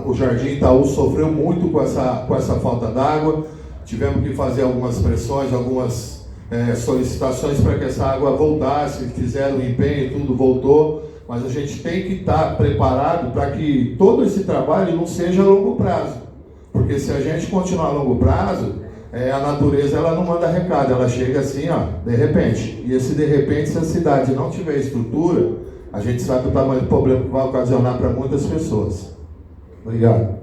Speaker 12: o Jardim Itaú sofreu muito com essa falta d'água, tivemos que fazer algumas pressões, algumas solicitações para que essa água voltasse, fizeram o empenho, tudo voltou, mas a gente tem que estar preparado para que todo esse trabalho não seja a longo prazo, porque se a gente continuar a longo prazo, a natureza ela não manda recado, ela chega assim, ó, de repente, e esse de repente, se a cidade não tiver estrutura, a gente sabe o tamanho do problema que vai ocasionar para muitas pessoas. Obrigado.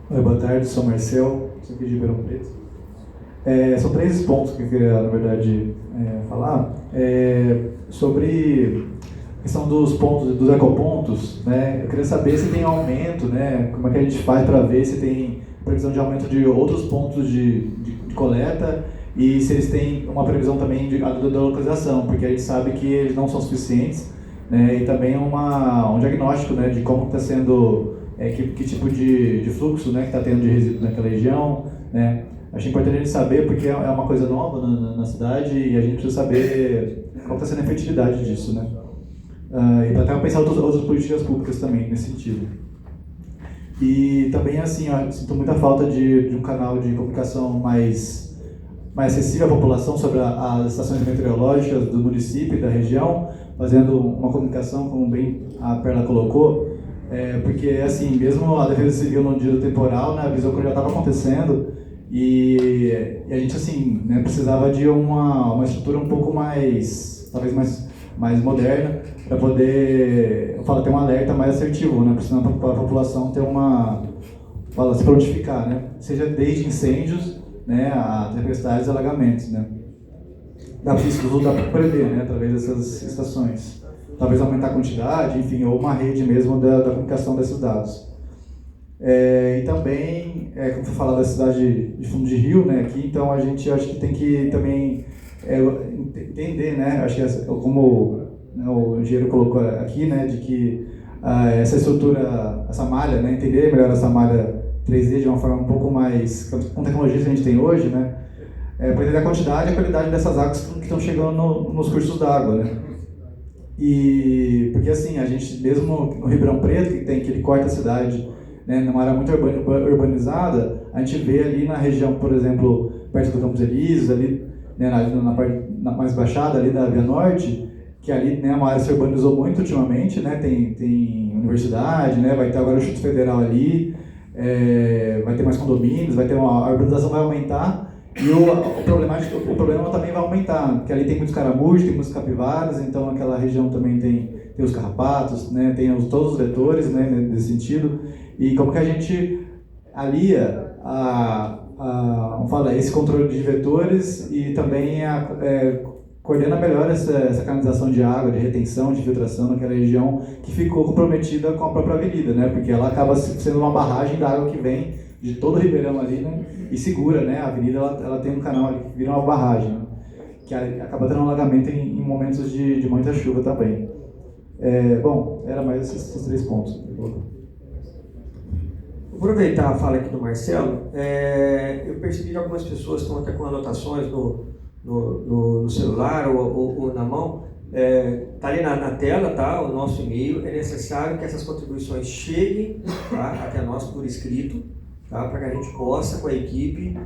Speaker 13: Oi, boa tarde, sou Marcel, sou aqui de Ribeirão Preto. São 3 pontos que eu queria, na verdade, falar. Sobre a questão dos pontos, dos ecopontos, né? Eu queria saber se tem aumento, né? Como é que a gente faz para ver se tem previsão de aumento de outros pontos de coleta e se eles têm uma previsão também da localização, porque a gente sabe que eles não são suficientes, né? E também um diagnóstico, né, de como está sendo, que tipo de fluxo, né, que está tendo de resíduos naquela região, né? Acho importante a gente saber, porque é uma coisa nova na cidade e a gente precisa saber qual está sendo a efetividade disso, né? E até pensar outras políticas públicas também nesse sentido. E também, assim, eu sinto muita falta de um canal de comunicação mais acessível à população sobre as estações meteorológicas do município e da região, fazendo uma comunicação, como bem a Perla colocou, porque, assim, mesmo a Defesa Civil no dia do temporal, né, avisou que já estava acontecendo e a gente, assim, né, precisava de uma estrutura um pouco mais, talvez mais moderna, para poder, ter um alerta mais assertivo, né, para a população ter se prontificar, né, seja desde incêndios, né, a tempestades e alagamentos, né. Dá para prever, né, através dessas estações. Talvez aumentar a quantidade, enfim, ou uma rede mesmo da comunicação desses dados. E também, como foi falado da cidade de fundo de rio, né, aqui, então a gente acho que tem que também entender, né, acho que como o engenheiro colocou aqui, né, de que essa estrutura, essa malha, né, entender melhor essa malha 3D de uma forma um pouco mais, com tecnologias que a gente tem hoje, né, para entender a quantidade e a qualidade dessas águas que estão chegando nos cursos d'água, né. E porque assim, a gente mesmo no Ribeirão Preto, que ele corta a cidade, né, numa área muito urbanizada, a gente vê ali na região, por exemplo, perto do Campos Elíseos, ali, né, na parte mais baixada ali da Via Norte, que ali, né, uma área se urbanizou muito ultimamente, né, tem universidade, né, vai ter agora o Instituto Federal ali, vai ter mais condomínios, a urbanização vai aumentar e o problema também vai aumentar, porque ali tem muitos caramujos, tem muitos capivaras, então aquela região também tem os carrapatos, né, tem todos os vetores, né, nesse sentido, e como que a gente alia esse controle de vetores e também coordena melhor essa canalização de água, de retenção, de filtração naquela região que ficou comprometida com a própria avenida, né? Porque ela acaba sendo uma barragem da água que vem de todo o Ribeirão ali, né? E segura, né? A avenida ela tem um canal ali que vira uma barragem, né? Que acaba tendo um alagamento em momentos de muita chuva também. Bom, era mais esses 3 pontos.
Speaker 1: Vou aproveitar a fala aqui do Marcelo. Eu percebi que algumas pessoas estão até com anotações no celular ou na mão. Está ali na tela, tá? O nosso e-mail. É necessário que essas contribuições cheguem, tá, até nós por escrito, tá? Para que a gente possa, com a equipe,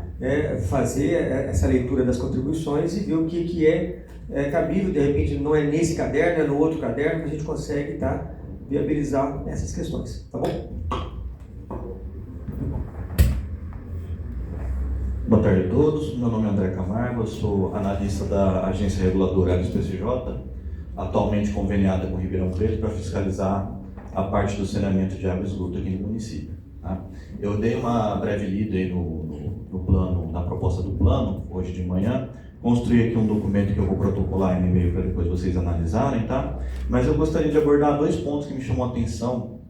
Speaker 1: fazer essa leitura das contribuições e ver o que é cabível. De repente não é nesse caderno, é no outro caderno, que a gente consegue, tá, viabilizar essas questões. Tá bom?
Speaker 5: Boa tarde a todos, meu nome é André Camargo, eu sou analista da Agência Reguladora LSPCJ, atualmente conveniada com Ribeirão Preto para fiscalizar a parte do saneamento de água e esgoto aqui no município. Tá? Eu dei uma breve lida aí no plano, na proposta do plano, hoje de manhã, construí aqui um documento que eu vou protocolar em e-mail para depois vocês analisarem, tá? Mas eu gostaria de abordar 2 pontos que me chamam a atenção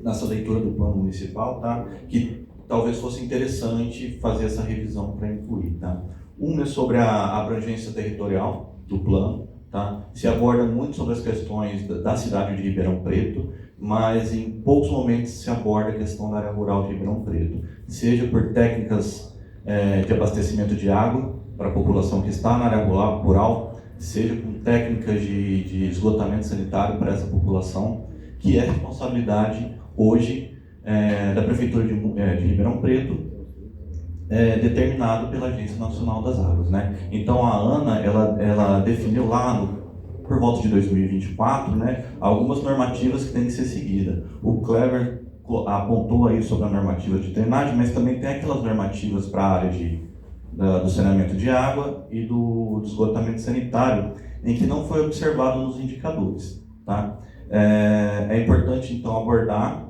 Speaker 5: nessa leitura do plano municipal, tá? Que talvez fosse interessante fazer essa revisão para incluir, tá? Um é sobre a abrangência territorial do plano, tá? Se aborda muito sobre as questões da cidade de Ribeirão Preto, mas em poucos momentos se aborda a questão da área rural de Ribeirão Preto, seja por técnicas de abastecimento de água para a população que está na área rural, seja com técnicas de esgotamento sanitário para essa população, que é responsabilidade hoje da Prefeitura de Ribeirão Preto, determinado pela Agência Nacional das Águas, né? Então a ANA ela definiu lá por volta de 2024, né, algumas normativas que têm que ser seguidas. O Clever apontou aí sobre a normativa de drenagem, mas também tem aquelas normativas para a área do saneamento de água e do esgotamento sanitário, em que não foi observado nos indicadores, tá? É importante então abordar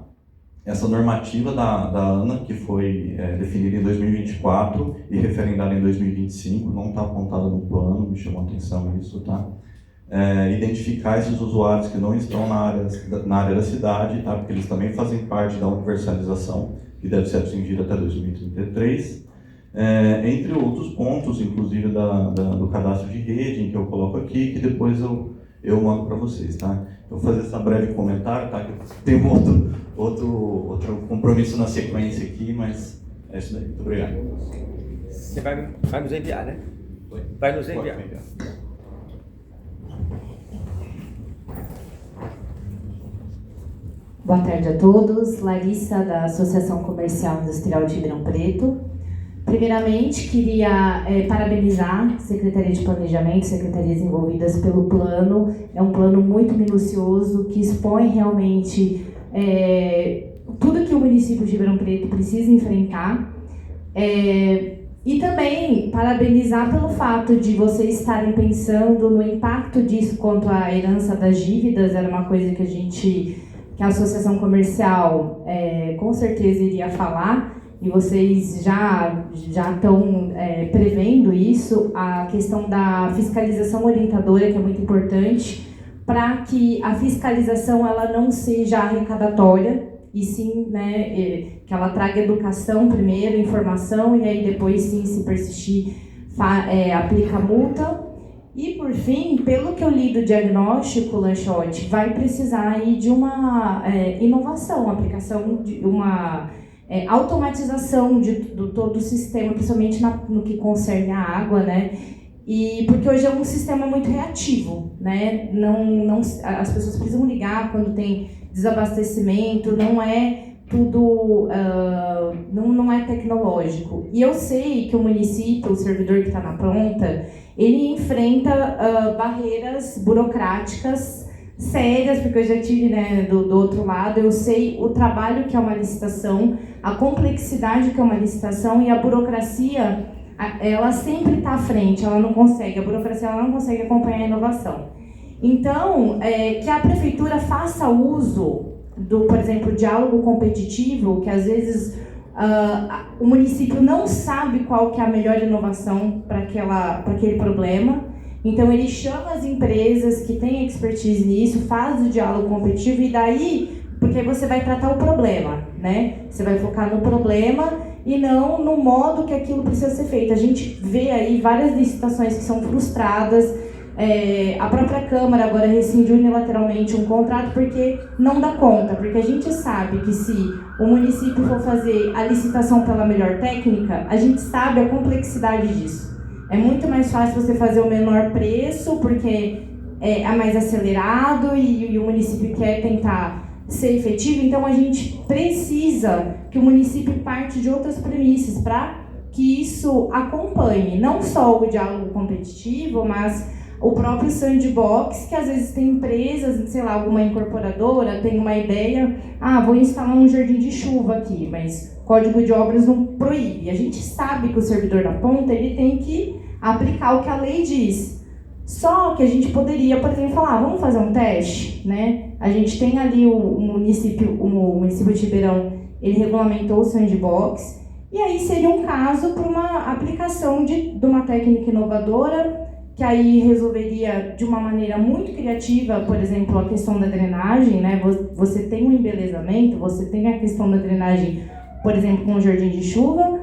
Speaker 5: essa normativa da ANA, que foi definida em 2024 e referendada em 2025, não está apontada no plano, me chamou a atenção isso, tá? Identificar esses usuários que não estão na área da cidade, tá? Porque eles também fazem parte da universalização, que deve ser atingida até 2033, entre outros pontos, inclusive do cadastro de rede, em que eu coloco aqui, que depois eu mando para vocês, tá? Eu vou fazer esse breve comentário, tá? Que tem outro compromisso na sequência aqui, mas é isso daí. Muito obrigado.
Speaker 2: Você vai nos enviar, né? Vai nos enviar.
Speaker 14: Boa tarde a todos. Larissa, da Associação Comercial Industrial de Ribeirão Preto. Primeiramente, queria parabenizar a Secretaria de Planejamento, secretarias envolvidas pelo plano. É um plano muito minucioso, que expõe realmente tudo que o município de Ribeirão Preto precisa enfrentar. E também parabenizar pelo fato de vocês estarem pensando no impacto disso quanto à herança das dívidas. Era uma coisa que a Associação Comercial com certeza iria falar, e vocês já estão prevendo isso, a questão da fiscalização orientadora, que é muito importante, para que a fiscalização ela não seja arrecadatória, e sim, né, que ela traga educação primeiro, informação, e aí depois, sim, se persistir, aplica a multa. E, por fim, pelo que eu li do diagnóstico, Lanchotti, vai precisar aí de uma inovação, aplicação de uma automatização de todo o sistema, principalmente no que concerne a água, né? E porque hoje é um sistema muito reativo, né? As pessoas precisam ligar quando tem desabastecimento, não é tudo, não é tecnológico. E eu sei que o município, o servidor que está na ponta, ele enfrenta barreiras burocráticas sérias, porque eu já tive, né, do outro lado, eu sei o trabalho que é uma licitação, a complexidade que é uma licitação, e a burocracia, ela sempre está à frente, a burocracia ela não consegue acompanhar a inovação. Então, que a prefeitura faça uso por exemplo, diálogo competitivo, que às vezes o município não sabe qual que é a melhor inovação para aquele problema. Então ele chama as empresas que têm expertise nisso, faz o diálogo competitivo, e daí, porque você vai tratar o problema, né? Você vai focar no problema e não no modo que aquilo precisa ser feito. A gente vê aí várias licitações que são frustradas. A própria Câmara agora rescindiu unilateralmente um contrato porque não dá conta, porque a gente sabe que se o município for fazer a licitação pela melhor técnica, a gente sabe a complexidade disso. É muito mais fácil você fazer o menor preço, porque é mais acelerado e o município quer tentar ser efetivo. Então a gente precisa que o município parte de outras premissas para que isso acompanhe, não só o diálogo competitivo, mas o próprio sandbox, que às vezes tem empresas, sei lá, alguma incorporadora tem uma ideia, vou instalar um jardim de chuva aqui, mas Código de Obras não proíbe. A gente sabe que o servidor da ponta ele tem que aplicar o que a lei diz. Só que a gente poderia, por exemplo, falar, vamos fazer um teste, né? A gente tem ali o município de Ribeirão, ele regulamentou o sandbox, e aí seria um caso para uma aplicação de uma técnica inovadora, que aí resolveria de uma maneira muito criativa, por exemplo, a questão da drenagem, né? Você tem um embelezamento, você tem a questão da drenagem, por exemplo, com o jardim de chuva,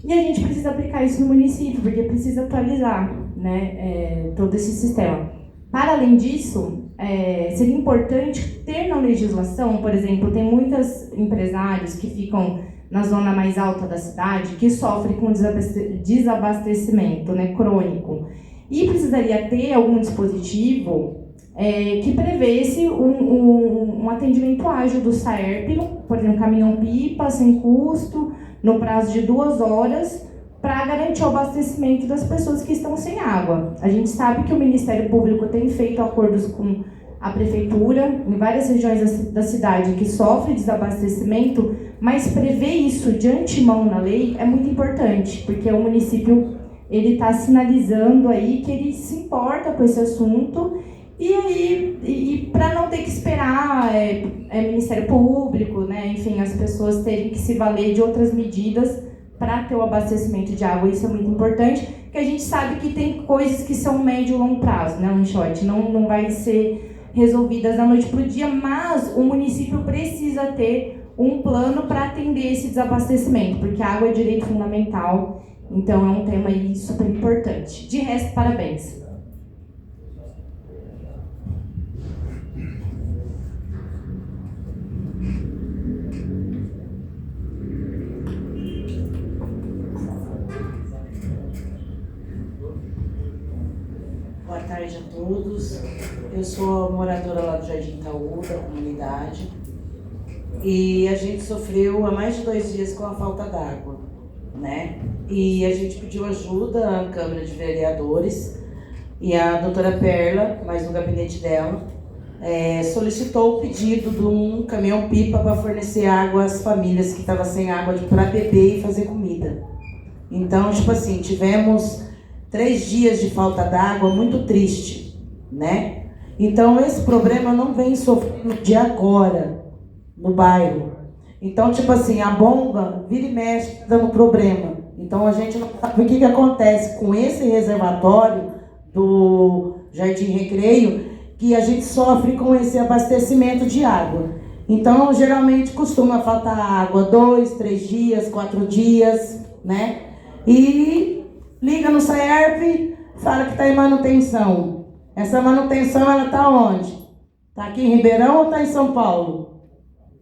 Speaker 14: e a gente precisa aplicar isso no município, porque precisa atualizar, né, todo esse sistema. Para além disso, seria importante ter na legislação, por exemplo, tem muitos empresários que ficam na zona mais alta da cidade que sofrem com desabastecimento, né, crônico. E precisaria ter algum dispositivo que prevesse um atendimento ágil do SAERP, por exemplo, caminhão-pipa, sem custo, no prazo de 2 horas, para garantir o abastecimento das pessoas que estão sem água. A gente sabe que o Ministério Público tem feito acordos com a Prefeitura, em várias regiões da cidade que sofrem desabastecimento, mas prever isso de antemão na lei é muito importante, porque o município ele está sinalizando aí que ele se importa com esse assunto, e para não ter que esperar Ministério Público, né, enfim, as pessoas terem que se valer de outras medidas para ter o abastecimento de água. Isso é muito importante, porque a gente sabe que tem coisas que são médio e longo prazo, né, Lanchote? Não vai ser resolvidas da noite para o dia, mas o município precisa ter um plano para atender esse desabastecimento, porque a água é direito fundamental, então é um tema aí super importante. De resto, parabéns.
Speaker 15: Boa tarde a todos. Eu sou moradora lá do Jardim Itaú, da comunidade, e a gente sofreu há mais de 2 dias com a falta d'água, né? E a gente pediu ajuda à Câmara de Vereadores, e a doutora Perla, mais no gabinete dela, solicitou o pedido de um caminhão-pipa para fornecer água às famílias que estavam sem água para beber e fazer comida. Então, tipo assim, tivemos 3 dias de falta d'água, muito triste, né? Então, esse problema não vem sofrendo de agora, no bairro. Então, tipo assim, a bomba vira e mexe dando problema. Então, a gente não sabe o que acontece com esse reservatório do Jardim Recreio, que a gente sofre com esse abastecimento de água. Então, geralmente, costuma faltar água 2, 3 dias, 4 dias, né? E liga no SAERP, fala que está em manutenção. Essa manutenção, ela está onde? Está aqui em Ribeirão ou está em São Paulo?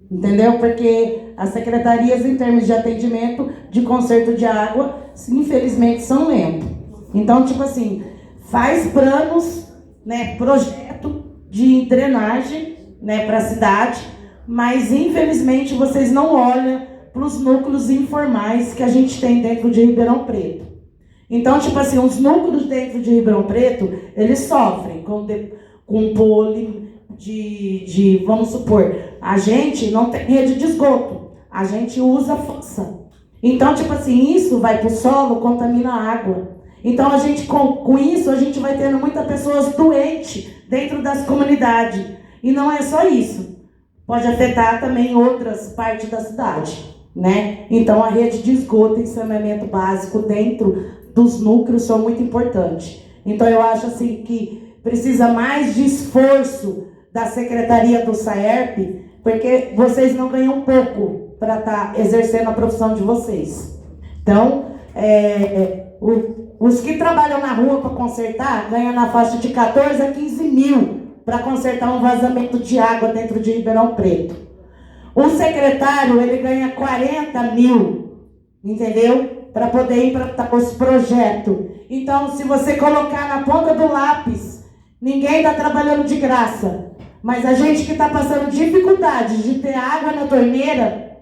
Speaker 15: Entendeu? Porque as secretarias, em termos de atendimento, de conserto de água, infelizmente, são lentas. Então, tipo assim, faz planos, né, projeto de drenagem, né, para a cidade, mas, infelizmente, vocês não olham para os núcleos informais que a gente tem dentro de Ribeirão Preto. Então, tipo assim, os núcleos dentro de Ribeirão Preto, eles sofrem com pole vamos supor, a gente não tem rede de esgoto, a gente usa fossa. Então, tipo assim, isso vai para o solo, contamina a água. Então, a gente, com isso, a gente vai tendo muitas pessoas doentes dentro das comunidades. E não é só isso. Pode afetar também outras partes da cidade, né? Então, a rede de esgoto e saneamento básico dentro dos núcleos são muito importantes. Então, eu acho assim que precisa mais de esforço da Secretaria do SAERP, porque vocês não ganham pouco para estar exercendo a profissão de vocês. Então, os que trabalham na rua para consertar ganham na faixa de 14 a 15 mil para consertar um vazamento de água dentro de Ribeirão Preto. O secretário, ele ganha 40 mil, entendeu? Para poder implantar esse projeto. Então, se você colocar na ponta do lápis, ninguém está trabalhando de graça. Mas a gente que está passando dificuldade de ter água na torneira,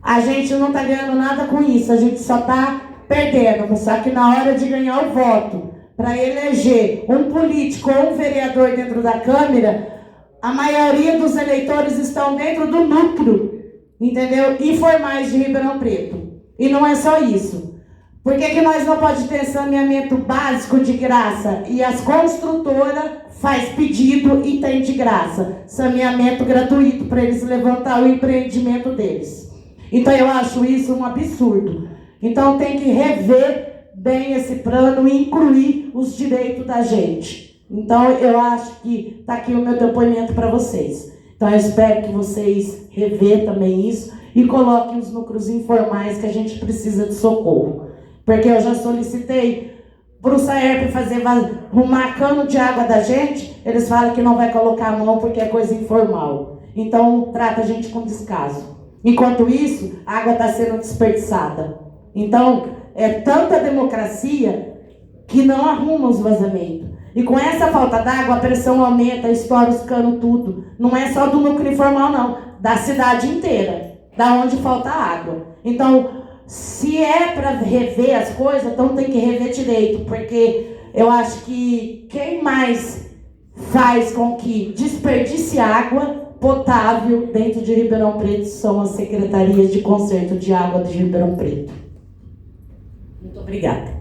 Speaker 15: a gente não está ganhando nada com isso. A gente só está perdendo. Só que na hora de ganhar o voto, para eleger um político ou um vereador dentro da Câmara, a maioria dos eleitores estão dentro do núcleo entendeu? Informais de Ribeirão Preto. E não é só isso. Por que nós não podemos ter saneamento básico de graça e as construtoras faz pedido e tem de graça saneamento gratuito para eles levantar o empreendimento deles? Então eu acho isso um absurdo. Então tem que rever bem esse plano e incluir os direitos da gente. Então eu acho que está aqui o meu depoimento para vocês. Então eu espero que vocês revejam também isso e coloquem os núcleos informais que a gente precisa de socorro. Porque eu já solicitei para o Saerp fazer arrumar cano de água da gente, eles falam que não vai colocar a mão porque é coisa informal. Então trata a gente com descaso. Enquanto isso, a água está sendo desperdiçada. Então, é tanta democracia que não arruma os vazamentos. E com essa falta d'água, a pressão aumenta, estoura os canos tudo. Não é só do núcleo informal, não. Da cidade inteira, da onde falta água. Então, se é para rever as coisas, então tem que rever direito. Porque eu acho que quem mais faz com que desperdice água potável dentro de Ribeirão Preto são as secretarias de conserto de água de Ribeirão Preto. Muito obrigada.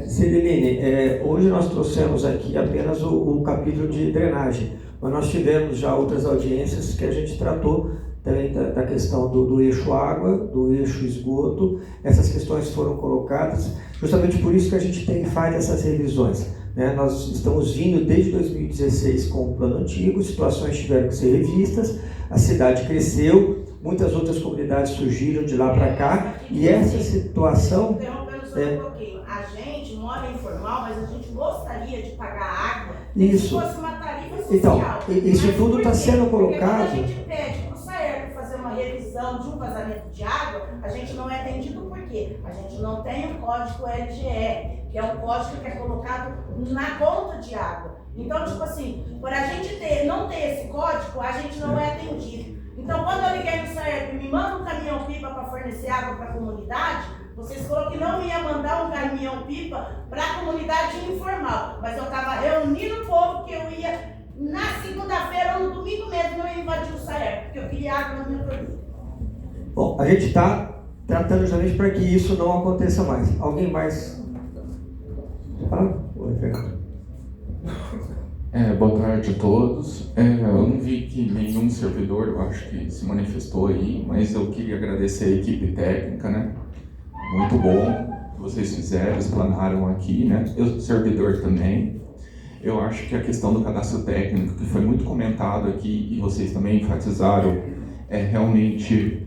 Speaker 1: Cideline, hoje nós trouxemos aqui apenas o capítulo de drenagem, mas nós tivemos já outras audiências que a gente tratou também da questão do eixo água, do eixo esgoto. Essas questões foram colocadas, justamente por isso que a gente faz essas revisões. Nós estamos vindo desde 2016 com o plano antigo, situações tiveram que ser revistas, a cidade cresceu, muitas outras comunidades surgiram de lá para cá, e essa situação...
Speaker 16: Interrompendo só um pouquinho, a gente mora informal, mas a gente gostaria de pagar água,
Speaker 1: isso.
Speaker 16: Se fosse uma tarifa social.
Speaker 1: Então, isso tudo está sendo colocado...
Speaker 16: Porque quando a gente pede para o Saerp fazer uma revisão de um vazamento de água, a gente não é atendido por quê? A gente não tem o código LGR, que é um código que é colocado na conta de água. Então, tipo assim, por a gente não ter esse código, a gente não é atendido. Então, quando eu liguei no Saerp e me manda um caminhão-pipa para fornecer água para a comunidade, vocês falaram que não ia mandar um caminhão-pipa para a comunidade informal. Mas eu estava reunindo o povo que eu ia, na segunda-feira ou no domingo mesmo, eu ia invadir o Saerp, porque eu queria água na minha produção.
Speaker 1: Bom, a gente está tratando justamente para que isso não aconteça mais. Alguém mais... Oi, Fernando.
Speaker 17: Boa tarde a todos. Eu não vi que nenhum servidor, eu acho que se manifestou aí, mas eu queria agradecer a equipe técnica, né? Muito bom que vocês fizeram, explanaram aqui, né? Eu, servidor também. Eu acho que a questão do cadastro técnico, que foi muito comentado aqui e vocês também enfatizaram, é realmente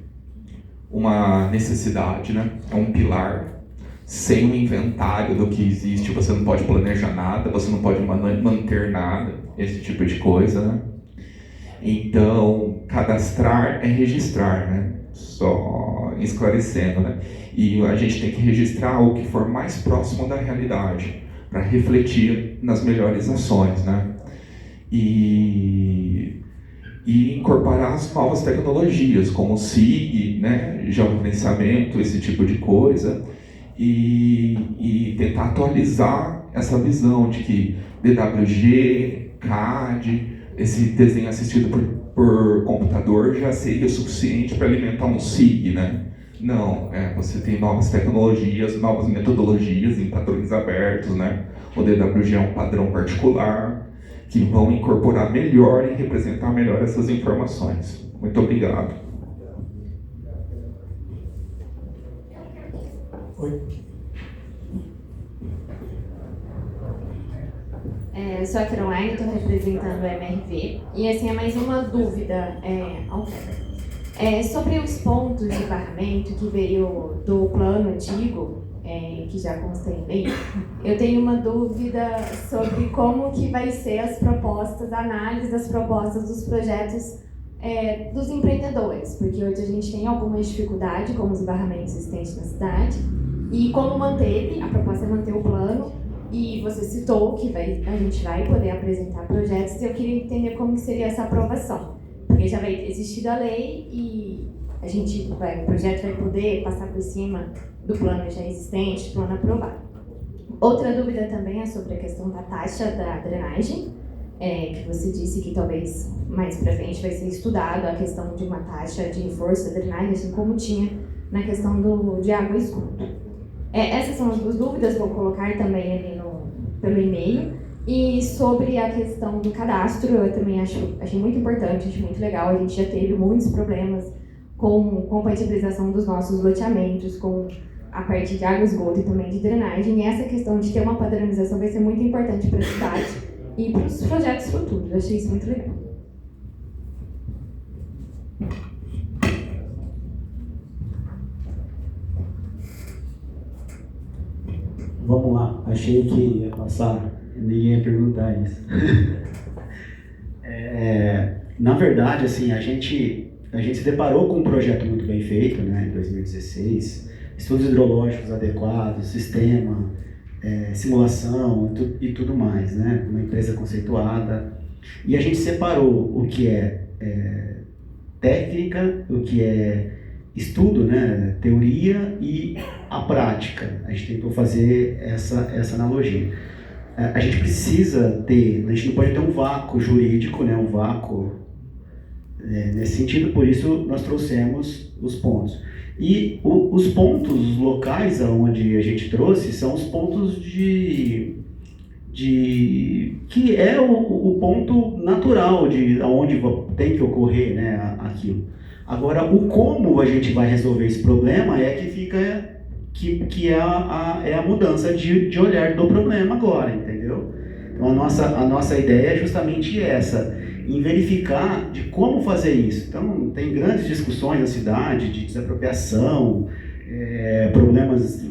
Speaker 17: uma necessidade, né? É um pilar. Sem um inventário do que existe, você não pode planejar nada, você não pode manter nada, esse tipo de coisa, né? Então, cadastrar é registrar, né? Só esclarecendo, né? E a gente tem que registrar o que for mais próximo da realidade, para refletir nas melhores ações, né? E incorporar as novas tecnologias, como o SIG, né? Georreferenciamento, esse tipo de coisa. E tentar atualizar essa visão de que DWG, CAD, esse desenho assistido por computador já seria suficiente para alimentar um SIG, né? Não, você tem novas tecnologias, novas metodologias em padrões abertos, né? O DWG é um padrão particular que vão incorporar melhor e representar melhor essas informações. Muito obrigado.
Speaker 1: Oi.
Speaker 14: Eu sou a Caroline, estou representando o MRV. E assim, é mais uma dúvida ao Kleber. Sobre os pontos de barramento que veio do plano antigo, que já consta em lei, eu tenho uma dúvida sobre como que vai ser as propostas, a análise das propostas dos projetos dos empreendedores, porque hoje a gente tem alguma dificuldade com os barramentos existentes na cidade. E como manteve, a proposta é manter o plano, e você citou que a gente vai poder apresentar projetos, e eu queria entender como que seria essa aprovação. Porque já vai existir a lei e o projeto vai poder passar por cima do plano já existente, plano aprovado. Outra dúvida também é sobre a questão da taxa da drenagem. que você disse que talvez mais para frente vai ser estudado a questão de uma taxa de reforço da drenagem, assim como tinha na questão de água e esgoto. Essas são as duas dúvidas, vou colocar também ali pelo e-mail. E sobre a questão do cadastro, eu também achei muito importante, achei muito legal. A gente já teve muitos problemas com compatibilização dos nossos loteamentos, com a parte de água, esgoto e também de drenagem. E essa questão de ter uma padronização vai ser muito importante para a cidade e para os projetos futuros. Eu achei isso muito legal.
Speaker 6: Vamos lá, achei que ia passar, ninguém ia perguntar isso. Na verdade, assim, a gente se deparou com um projeto muito bem feito, né, em 2016, estudos hidrológicos adequados, sistema, simulação e tudo mais, né, uma empresa conceituada, e a gente separou o que é técnica, o que é estudo, né, teoria e a prática. A gente tentou fazer essa analogia. A gente precisa ter, a gente não pode ter um vácuo jurídico, né, um vácuo nesse sentido, por isso nós trouxemos os pontos. E os pontos locais aonde a gente trouxe são os pontos que é o ponto natural de aonde tem que ocorrer, né, aquilo. Agora, o como a gente vai resolver esse problema é que fica que é a mudança de olhar do problema agora, entendeu? Então a nossa ideia é justamente essa, em verificar de como fazer isso. Então tem grandes discussões na cidade de desapropriação, problemas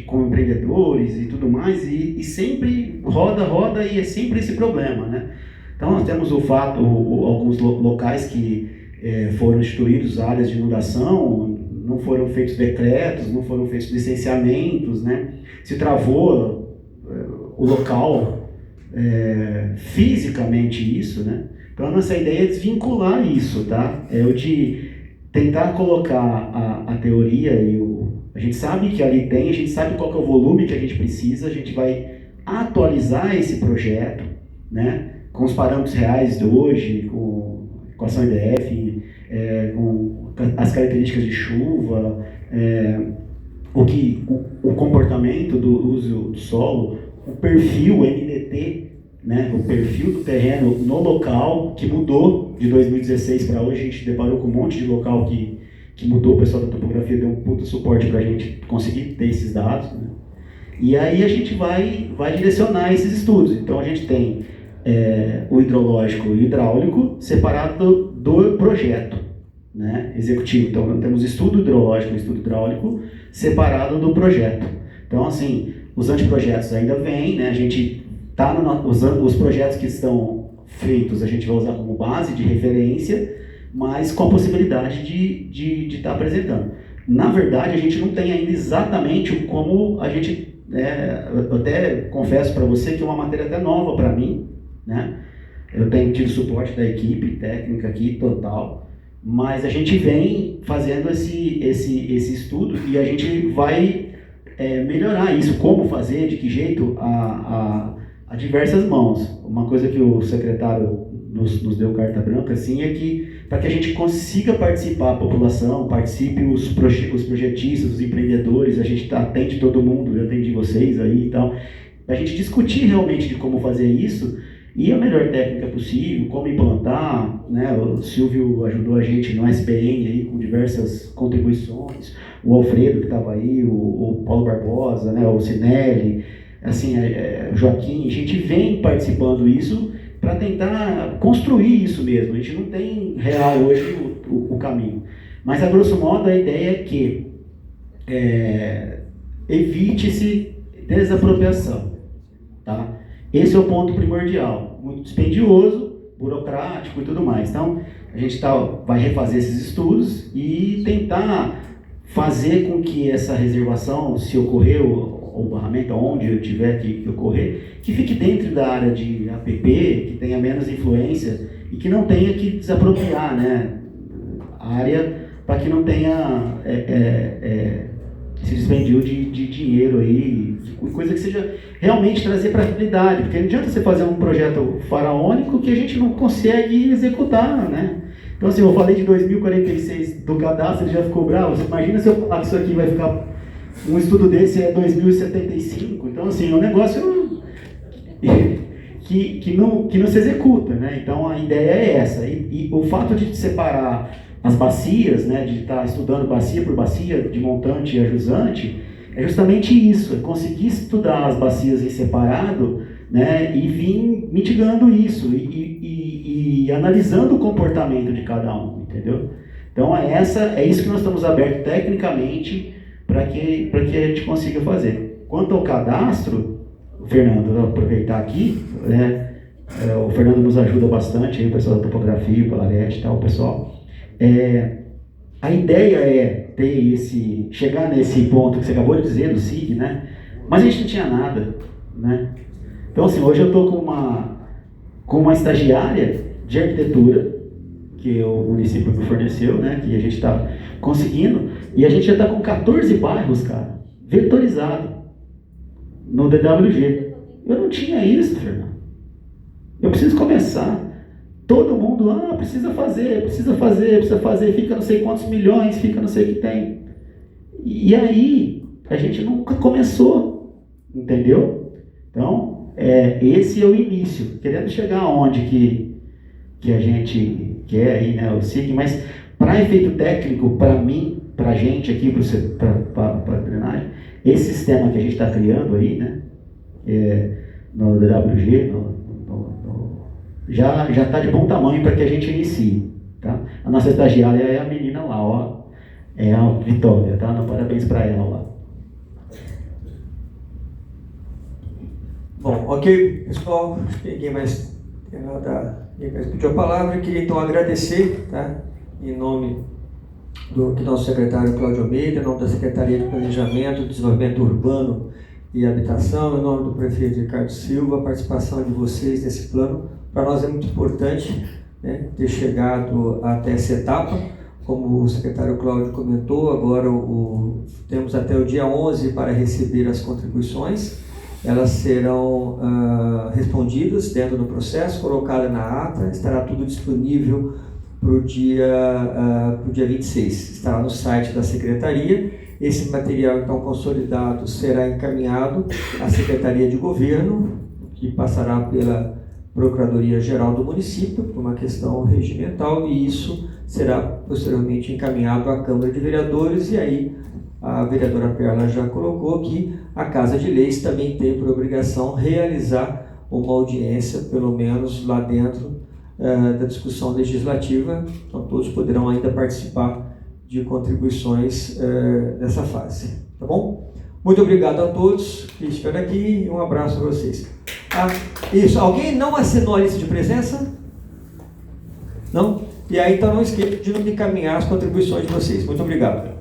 Speaker 6: com empreendedores e tudo mais, e sempre roda e é sempre esse problema, né? Então nós temos alguns locais que foram instituídos áreas de inundação, não foram feitos decretos, não foram feitos licenciamentos, né? Se travou o local fisicamente isso, né? Então a nossa ideia é desvincular isso, tá? É o de tentar colocar a teoria e a gente sabe que ali tem, a gente sabe qual que é o volume que a gente precisa, a gente vai atualizar esse projeto, né? Com os parâmetros reais de hoje, com a ação IDF, com as características de chuva, o comportamento do uso do solo, o perfil MDT, né, o perfil do terreno no local, que mudou de 2016 para hoje. A gente deparou com um monte de local que mudou, o pessoal da topografia deu um puta suporte para a gente conseguir ter esses dados, né? E aí a gente vai direcionar esses estudos. Então a gente tem o hidrológico e o hidráulico separado do projeto, né, executivo. Então nós temos estudo hidrológico e estudo hidráulico separado do projeto. Então assim, os anteprojetos ainda vêm, né, a gente está usando os projetos que estão feitos, a gente vai usar como base de referência, mas com a possibilidade de estar apresentando. Na verdade, a gente não tem ainda exatamente como a gente... eu até confesso para você que é uma matéria até nova para mim, né? Eu tenho tido suporte da equipe técnica aqui, total, mas a gente vem fazendo esse estudo e a gente vai melhorar isso, como fazer, de que jeito, a diversas mãos. Uma coisa que o secretário nos deu carta branca, assim, é que para que a gente consiga participar, a população, participe os projetistas, os empreendedores, a gente atende todo mundo, eu atendi vocês aí e tal, a gente discutir realmente de como fazer isso e a melhor técnica possível, como implantar, né? O Silvio ajudou a gente no SBN aí com diversas contribuições, o Alfredo que estava aí, o Paulo Barbosa, né? O Sinelli, assim, o Joaquim, a gente vem participando isso para tentar construir isso mesmo. A gente não tem real hoje o caminho. Mas, a grosso modo, a ideia é que evite-se desapropriação, tá? Esse é o ponto primordial. Muito dispendioso, burocrático e tudo mais. Então, a gente vai refazer esses estudos e tentar fazer com que essa reservação, se ocorrer o barramento, onde tiver que ocorrer, que fique dentro da área de APP, que tenha menos influência e que não tenha que desapropriar, né, a área, para que não tenha se despendiu de dinheiro aí, coisa que seja realmente trazer para a realidade, porque não adianta você fazer um projeto faraônico que a gente não consegue executar, né? Então, assim, eu falei de 2046 do cadastro, ele já ficou bravo. Você imagina se eu falar que isso aqui vai ficar... Um estudo desse é 2075. Então, assim, é um negócio que não se executa, né? Então, a ideia é essa. E o fato de separar as bacias, né, de estar estudando bacia por bacia, de montante e ajusante, é justamente isso, é conseguir estudar as bacias em separado, né, e vir mitigando isso, e analisando o comportamento de cada um, entendeu? Então é isso que nós estamos abertos tecnicamente para que a gente consiga fazer. Quanto ao cadastro, Fernando, vou aproveitar aqui, né, o Fernando nos ajuda bastante, aí, o pessoal da topografia, o Palarete e tal, o pessoal. A ideia é chegar nesse ponto que você acabou de dizer, do SIG, né? Mas a gente não tinha nada, né? Então, assim, hoje eu estou com uma estagiária de arquitetura, que o município me forneceu, né? Que a gente está conseguindo, e a gente já está com 14 bairros, cara, vetorizados no DWG. Eu não tinha isso, Fernando. Eu preciso começar. Todo mundo, precisa fazer, fica não sei quantos milhões, fica não sei o que tem. E aí, a gente nunca começou, entendeu? Então, esse é o início, querendo chegar aonde que a gente quer aí, né, o SIG, mas para efeito técnico, para mim, para a gente aqui, para a drenagem, esse sistema que a gente está criando aí, né, no DWG, já está de bom tamanho para que a gente inicie, tá? A nossa estagiária é a menina lá, ó, é a Vitória, tá? Parabéns para ela lá.
Speaker 1: Bom, ok, pessoal, ninguém mais pediu a palavra. Eu queria então agradecer, tá? Em nome do nosso secretário Cláudio Almeida, em nome da Secretaria de Planejamento, Desenvolvimento Urbano e Habitação, em nome do prefeito Ricardo Silva, a participação de vocês nesse plano. Para nós é muito importante, né, ter chegado até essa etapa. Como o secretário Cláudio comentou, agora temos até o dia 11 para receber as contribuições. Elas serão respondidas dentro do processo, colocadas na ata, estará tudo disponível para o dia 26. Estará no site da Secretaria. Esse material, então, consolidado, será encaminhado à Secretaria de Governo, que passará pela Procuradoria-Geral do município, por uma questão regimental, e isso será posteriormente encaminhado à Câmara de Vereadores, e aí a vereadora Perla já colocou que a Casa de Leis também tem por obrigação realizar uma audiência, pelo menos lá dentro da discussão legislativa, então todos poderão ainda participar de contribuições nessa fase, tá bom? Muito obrigado a todos que estiveram aqui e um abraço para vocês. Isso, alguém não assinou a lista de presença? Não? E aí, então, não esqueça de não encaminhar as contribuições de vocês. Muito obrigado.